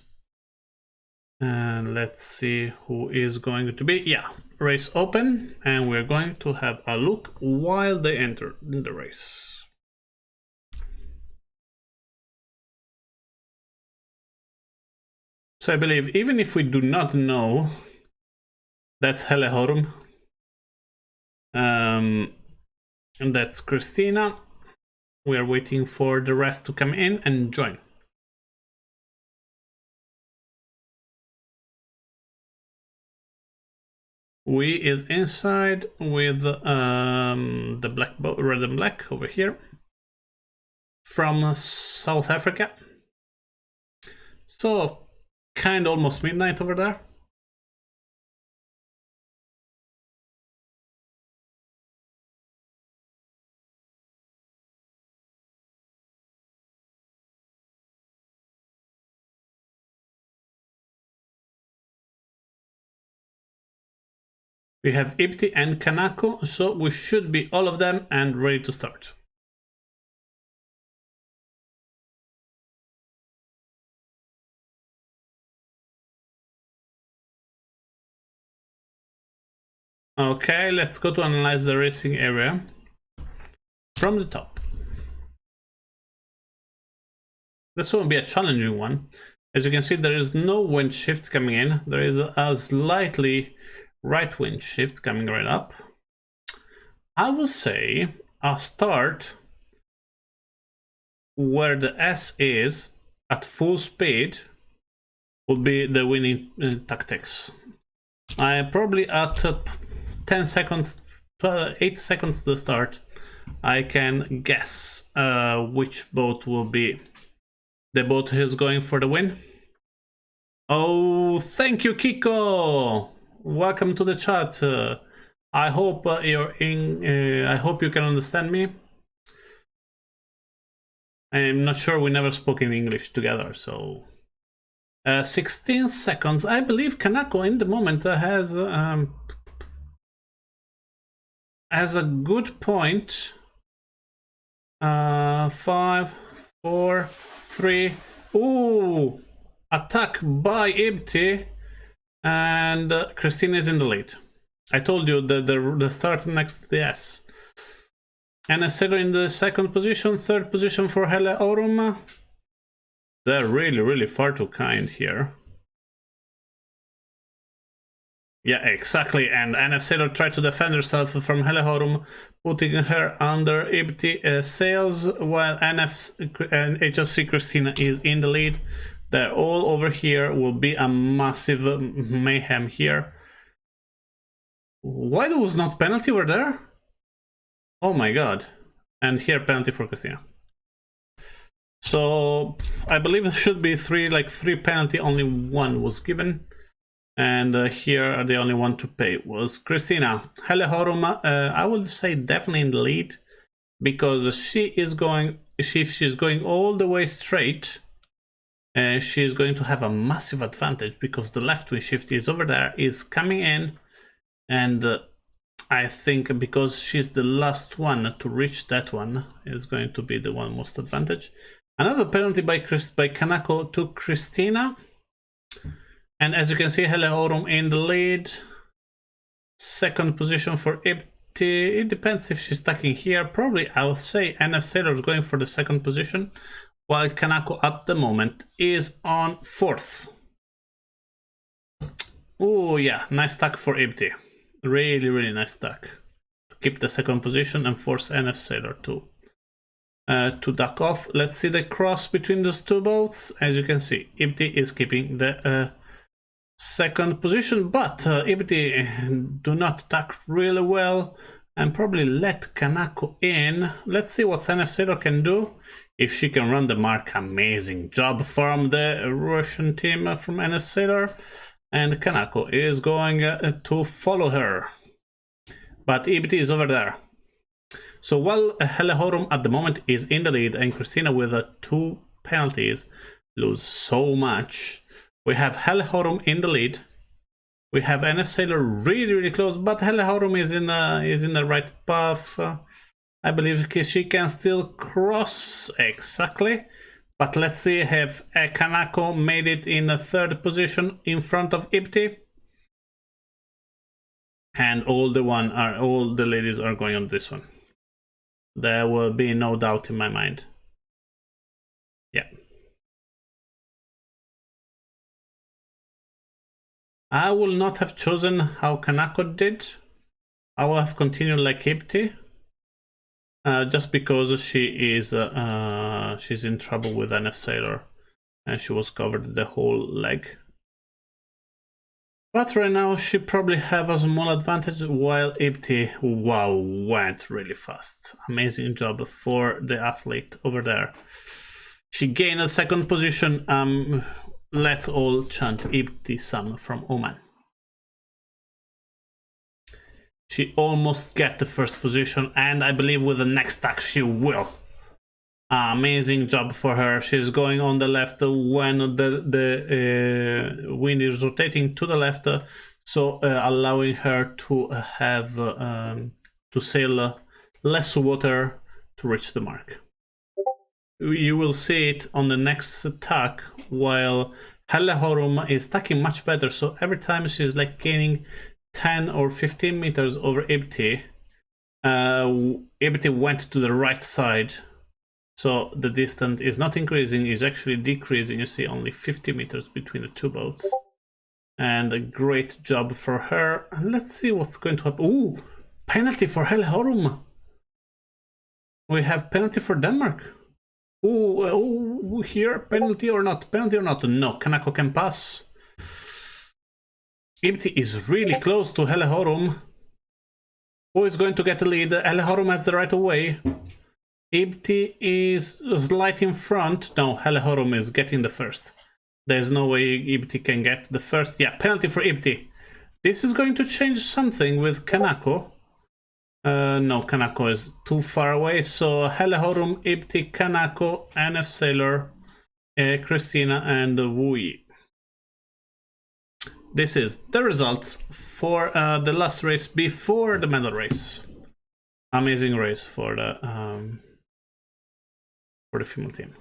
And let's see who is going to be. Yeah, race open, and we're going to have a look while they enter in the race. So I believe even if we do not know, that's Alehorum, and that's Christina. We are waiting for the rest to come in and join. We is inside with the black boat, red and black over here from South Africa. So kind of almost midnight over there. We have Ipti and Kanako, so we should be all of them and ready to start. Okay, let's go to analyze the racing area from the top. This will be a challenging one, As you can see, there is no wind shift coming in. There is a slightly right wind shift coming right up. I would say I'll start where the S is at full speed would be the winning tactics. I probably at 10 seconds, 8 seconds to start, I can guess which boat will be the boat who's going for the win. Oh, thank you, Kiko. Welcome to the chat. I hope you're in. I hope you can understand me. I'm not sure, we never spoke in English together, so 16 seconds. I believe Kanako in the moment has a good point. 5, 4, 3. Ooh, attack by Ibti, and Christina is in the lead. I told you that the start next to the S. And Acero in the second position, third position for Hele Aurum. They're really far too kind here. Yeah, exactly. And Acero tried to defend herself from Hele Aurum, putting her under Ibti sails, while NF and HSC Christina is in the lead. They're all over here. Will be a massive mayhem here. Why there was not penalty over there? Oh my god. And here penalty for Christina. So I believe there should be three penalty, only one was given. And here the only one to pay was Christina. Hele Aurum, I would say definitely in the lead, because she's going all the way straight, she's going to have a massive advantage, because the left wing shift is over there, is coming in, and I think because she's the last one to reach that one is going to be the one most advantage. Another penalty by Kanako to Christina. And as you can see, Hele Aurum in the lead. Second position for Ibti. It depends if she's stacking here. Probably I would say NF Sailor is going for the second position, while Kanako at the moment is on fourth. Oh yeah, nice stack for Ibti. Really nice stack. To keep the second position and force NF Sailor to duck off. Let's see the cross between those two boats. As you can see, Ibti is keeping the second position, but Ibti do not tack really well and probably let Kanako in. Let's see what NF Sailor can do. If she can run the mark, amazing job from the Russian team from NF Sailor. And Kanako is going to follow her. But Ibti is over there. So while Hele Aurum at the moment is in the lead and Christina with 2 penalties lose so much, we have Hele Aurum in the lead. We have NF Sailor really close, but Hele Aurum is in the right path. I believe she can still cross exactly. But let's see if Kanako made it in the third position in front of Ibti. And all the ladies are going on this one. There will be no doubt in my mind. Yeah. I will not have chosen how Kanako did. I will have continued like Ibti. Just because she is she's in trouble with NF Sailor and she was covered the whole leg. But right now she probably have a small advantage, while Ibti, wow, went really fast. Amazing job for the athlete over there. She gained a second position. Let's all chant Ibti Sam from Oman. She almost get the first position, and I believe with the next stack she will. Amazing job for her. She's going on the left when the wind is rotating to the left, so allowing her to have to sail less water to reach the mark. You will see it on the next tack, while Hele Aurum is tacking much better, so every time she's like gaining 10 or 15 meters over Ibti, Ibti went to the right side So the distance is not increasing, is actually decreasing. You see only 50 meters between the two boats. And a great job for her. Let's see what's going to happen. Ooh, penalty for Hellehorum. We have penalty for Denmark. Ooh, here, penalty or not? Penalty or not? No, Kanako can pass. Ibti is really close to Hellehorum. Who is going to get the lead? Hellehorum has the right of way. Ibti is slight in front. No, Hellehorum is getting the first. There's no way Ibti can get the first. Yeah, penalty for Ibti. This is going to change something with Kanako. No, Kanako is too far away. So Hellehorum, Ibti, Kanako, eSailer, Christina, and Wui. This is the results for the last race before the medal race. Amazing race for the female team.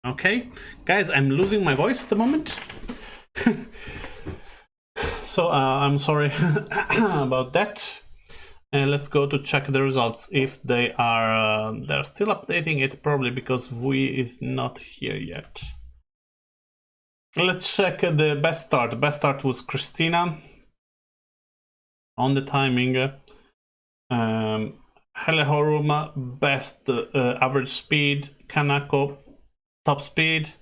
Okay, guys, I'm losing my voice at the moment. So I'm sorry about that. And let's go to check the results if they are they're still updating it, probably because Wui is not here yet. Let's check the best start. The best start was Christina on the timing. Hellehorum best average speed. Kanako top speed.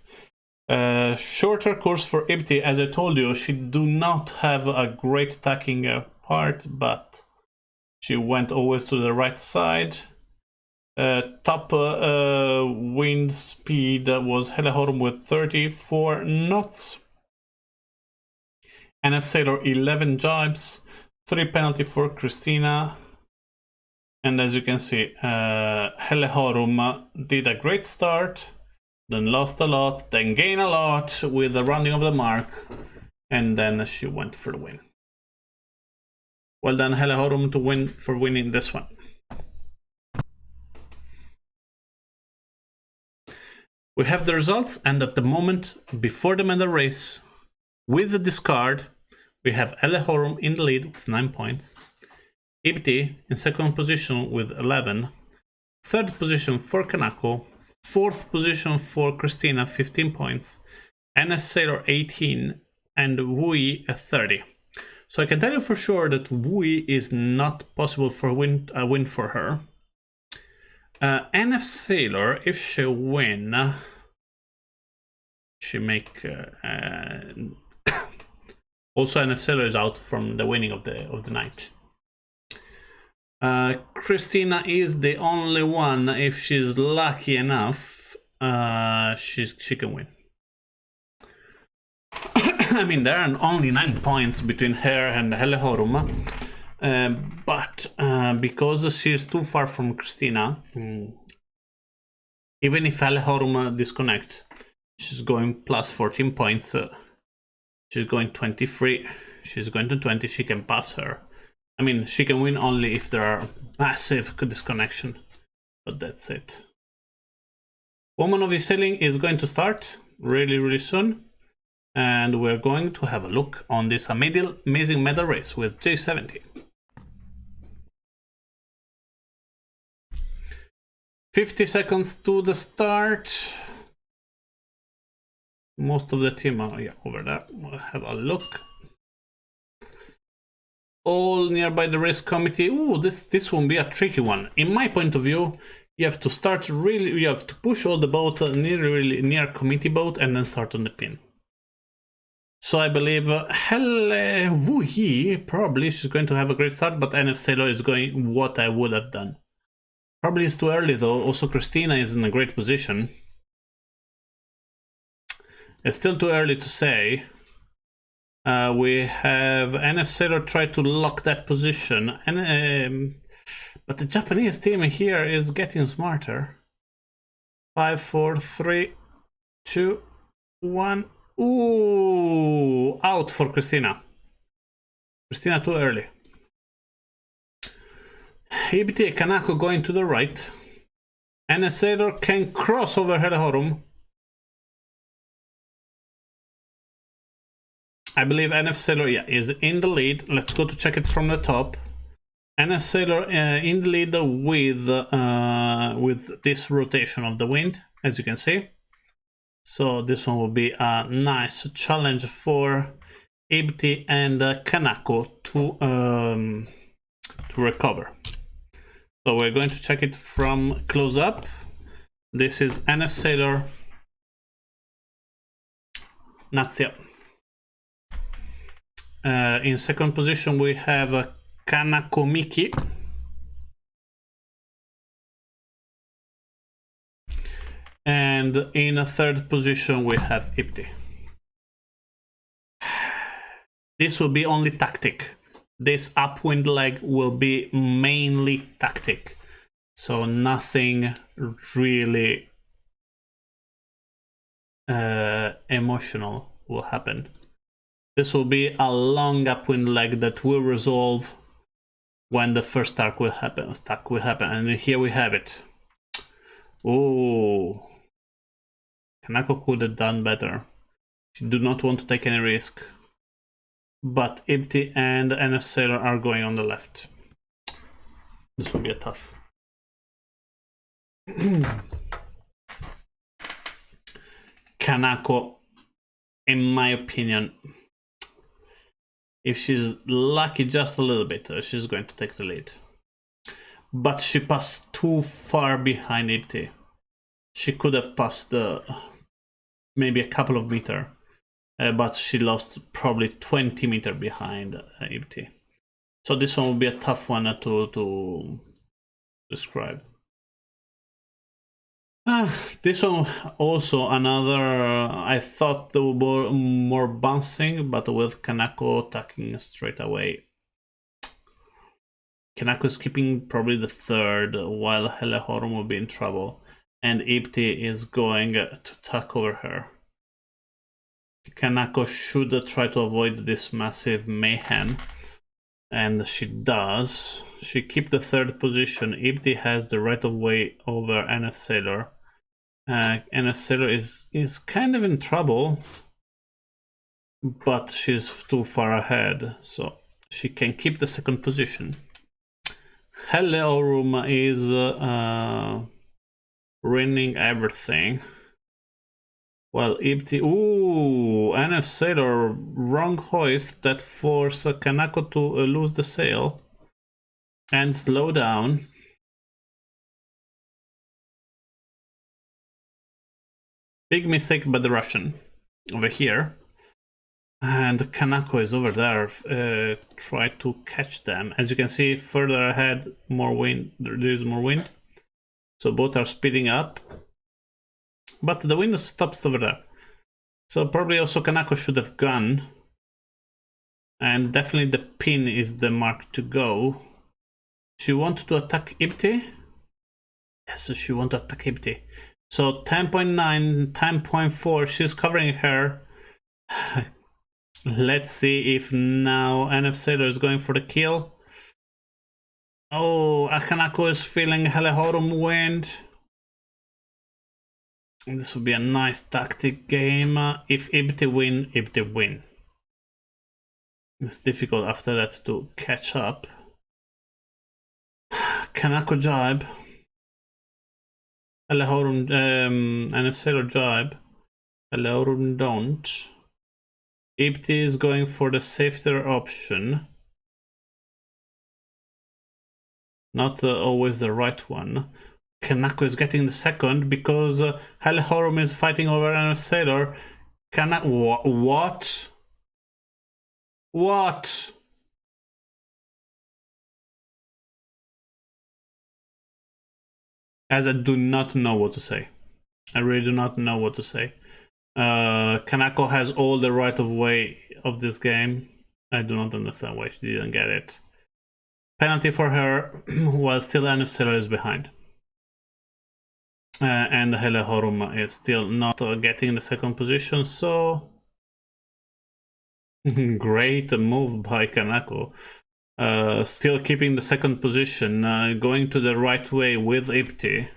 Shorter course for Ibti. As I told you, she do not have a great attacking part, but she went always to the right side. Top wind speed was Hellehorum with 34 knots. eSailer 11 jibes, 3 penalty for Christina. And as you can see, Hellehorum did a great start, then lost a lot, then gained a lot with the rounding of the mark, and then she went for the win. Well done, Hellehorum, for winning this one. We have the results, and at the moment, before the medal race, with the discard, we have Hellehorum in the lead with 9 points, Ibti in second position with 11, third position for Kanako, fourth position for Christina, 15 points, eSailer 18, and Wui 30. So I can tell you for sure that Wui is not possible for a win for her. eSailer, if she win, she make also eSailer is out from the winning of the night. Christina is the only one. If she's lucky enough, she can win. I mean, there are only 9 points between her and Hellehorum, but because she's too far from Christina, even if Hellehorum disconnect, she's going plus 14 points. She's going 23. She's going to 20. She can pass her. I mean, she can win only if there are massive disconnection, but that's it. Woman of eSailing is going to start really soon, and we're going to have a look on this amazing medal race with J70. 50 seconds to the start. Most of the team are over there. We'll have a look. All nearby the race committee. Ooh, this won't be a tricky one. In my point of view, you have to start you have to push all the boat really near committee boat and then start on the pin. So I believe Wui, probably she's going to have a great start, but eSailer is going what I would have done. Probably it's too early though. Also Christina is in a great position. It's still too early to say. We have eSailer try to lock that position, and but the Japanese team here is getting smarter. 5, 4, 3, 2, 1. Ooh, out for Christina. Christina too early. Ibti Kanako going to the right. eSailer can cross over Hellehorum. I believe eSailer is in the lead. Let's go to check it from the top. NF Sailor in the lead with this rotation of the wind, as you can see. So this one will be a nice challenge for Ibti and Kanako to recover. So we're going to check it from close up. This is NF Sailor Nazia. In second position we have Kanako Miki. And in a third position we have Ibti. This will be only tactic. This upwind leg will be mainly tactic. So nothing really emotional will happen. This will be a long upwind leg that will resolve when the first stack will happen. And here we have it. Oh, Kanako could have done better. She do not want to take any risk. But Ibti and NF Sailor are going on the left. This will be a tough. Kanako, in my opinion, if she's lucky just a little bit, she's going to take the lead. But she passed too far behind Ibti. She could have passed maybe a couple of meters. But she lost probably 20 meters behind Ibti. So this one will be a tough one to describe. This one also another, I thought they were more bouncing, but with Kanako attacking straight away. Kanako is keeping probably the third, while Helehorum will be in trouble. And Ibti is going to attack over her. Kanako should try to avoid this massive mayhem, and she does. She keeps the third position. Ibti has the right of way over NF Sailor. NF Sailor is kind of in trouble, but she's too far ahead, so she can keep the second position. Helehorum is winning everything. Well, Ibti, ooh, NF Sailor, wrong hoist that forced Kanako to lose the sail and slow down. Big mistake by the Russian over here. And Kanako is over there, try to catch them. As you can see, further ahead, more wind, there is more wind. So both are speeding up. But the wind stops over there. So probably also Kanako should have gone. And definitely the pin is the mark to go. She wanted to attack Ibti. Yes, so she wants to attack Ibti. So 10.9, 10.4, she's covering her. Let's see if now NF Sailor is going for the kill. Oh, Kanako is feeling Helehorum wind. This would be a nice tactic game. If Ibti win, Ibti win. It's difficult after that to catch up. Kanako jibe. Helehorum, NF Sailor jibe. Helehorum don't. Ibti is going for the safer option. Not always the right one. Kanako is getting the second because Helehorum is fighting over NF Sailor. What? What? As I do not know what to say. I really do not know what to say. Kanako has all the right of way of this game. I do not understand why she didn't get it. Penalty for her, while still NF Sailor is behind. And Helehorum is still not getting the second position, so great move by Kanako. Still keeping the second position, going to the right way with Ibti.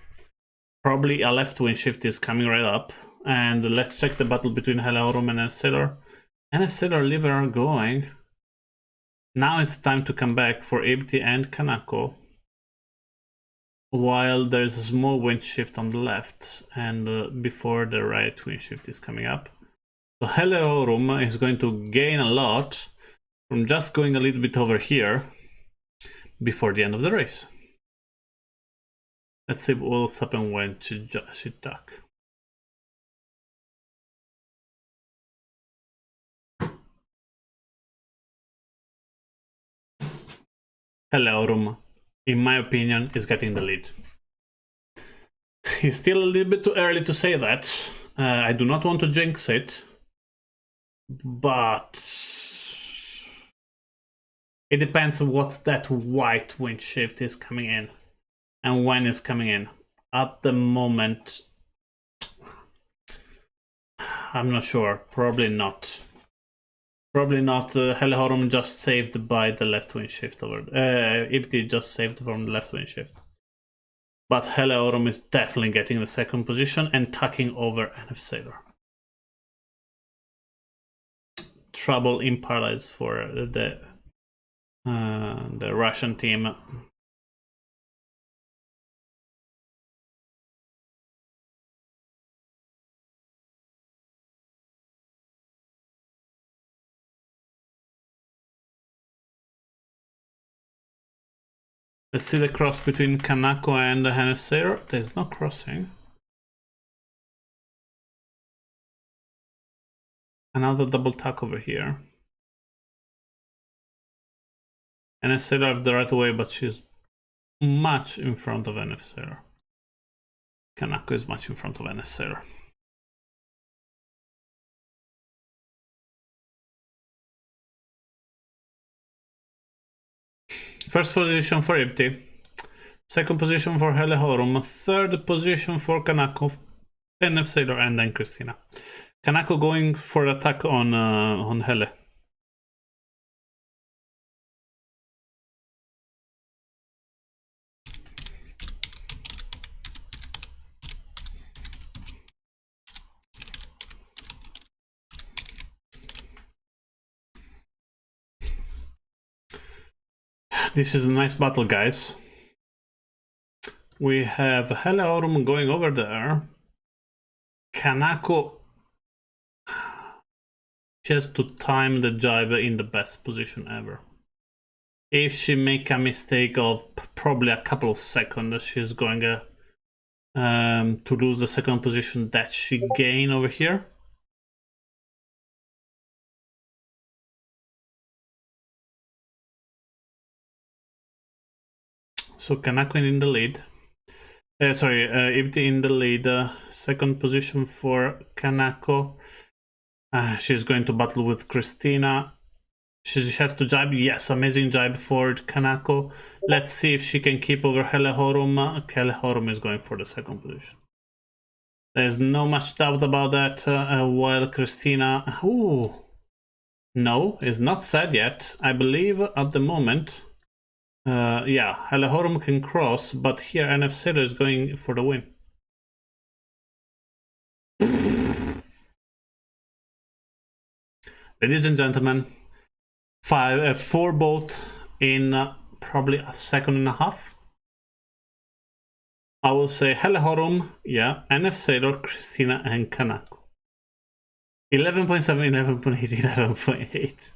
Probably a left wind shift is coming right up. And let's check the battle between Helehorum and NF Sailor. NF Sailor liver are going. Now is the time to come back for Ibti and Kanako, while there's a small wind shift on the left and before the right wind shift is coming up. So Helleorum is going to gain a lot from just going a little bit over here before the end of the race. Let's see what's happened when she tuck. Helleorum, in my opinion, is getting the lead. It's still a little bit too early to say that. I do not want to jinx it, but it depends on what that white wind shift is coming in and when it's coming in. At the moment, I'm not sure. Probably not. Probably not. Helleorum just saved by the left wind shift over. Ibti just saved from the left wind shift. But Helleorum is definitely getting the second position and tucking over eSailing. Trouble in paradise for the Russian team. Let's see the cross between Kanako and eSailing. There's no crossing. Another double tuck over here. eSailing have the right way, but she's much in front of eSailing. Kanako is much in front of eSailing. First position for Ibti, second position for Helleorum, third position for Kanako, eSailing, and then Christina. Kanako going for attack on Helle. This is a nice battle, guys. We have Helleorum going over there. Kanako, she has to time the jibe in the best position ever. If she make a mistake of probably a couple of seconds, she's going to lose the second position that she gained over here. So Kanako in the lead. Ibti in the lead. Second position for Kanako. She's going to battle with Christina. She has to jibe. Yes, amazing jibe for Kanako. Let's see if she can keep over Helleorum. Helleorum is going for the second position. There's no much doubt about that. While Christina... Ooh. No, it's not said yet. I believe at the moment... yeah, Helleorum can cross, but here eSailing is going for the win. Ladies and gentlemen, 4 both in probably a second and a half. I will say Helleorum, yeah, eSailing, Christina, and Kanako. 11.7, 11.8, 11.8.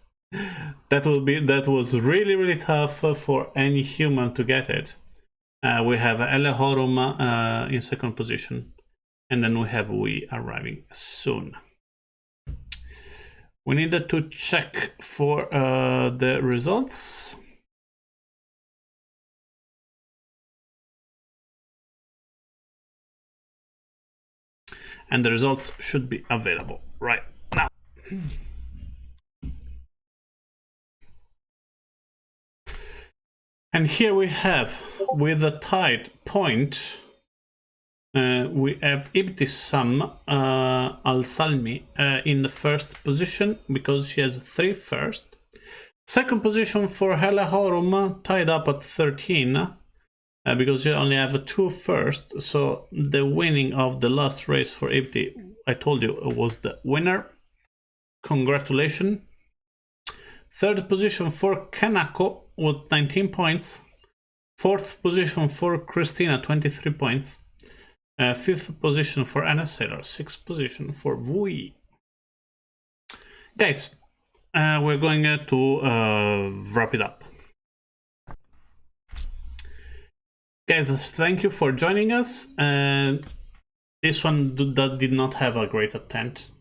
That was really tough for any human to get it. We have Helleorum in second position, and then we have we arriving soon. We needed to check for the results. And the results should be available right now. And here we have, with a tied point, we have Ibtisam Al-Salmi in the first position because she has 3 first. Second position for Helleorum, tied up at 13 because you only have 2 first. So the winning of the last race for Ibti, I told you, was the winner. Congratulations. Third position for Kanako with 19 points. Fourth position for Christina, 23 points. Fifth position for eSailing. Sixth position for Vui. Guys, we're going to wrap it up. Guys, thank you for joining us. This one did not have a great attempt.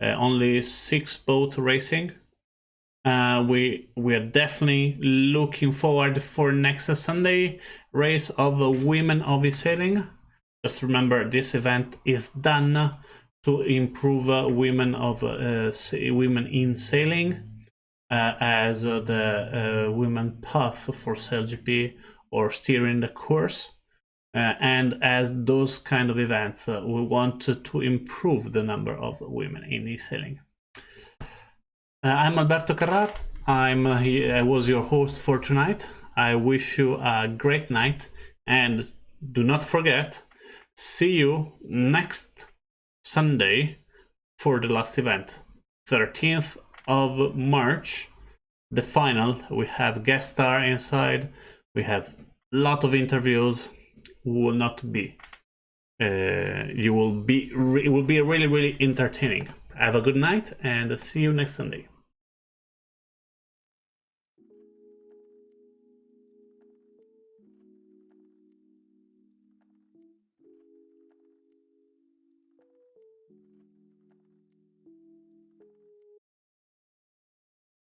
Only 6 boat racing. We are definitely looking forward for next Sunday race of women of eSailing. Just remember, this event is done to improve women in sailing as the women path for SailGP or steering the course. And as those kind of events, we want to improve the number of women in eSailing. I'm Alberto Carraro. I was your host for tonight. I wish you a great night, and do not forget, see you next Sunday for the last event, 13th of March, the final. We have guest star inside. We have a lot of interviews. Will not be. It will be really, really entertaining. Have a good night and see you next Sunday.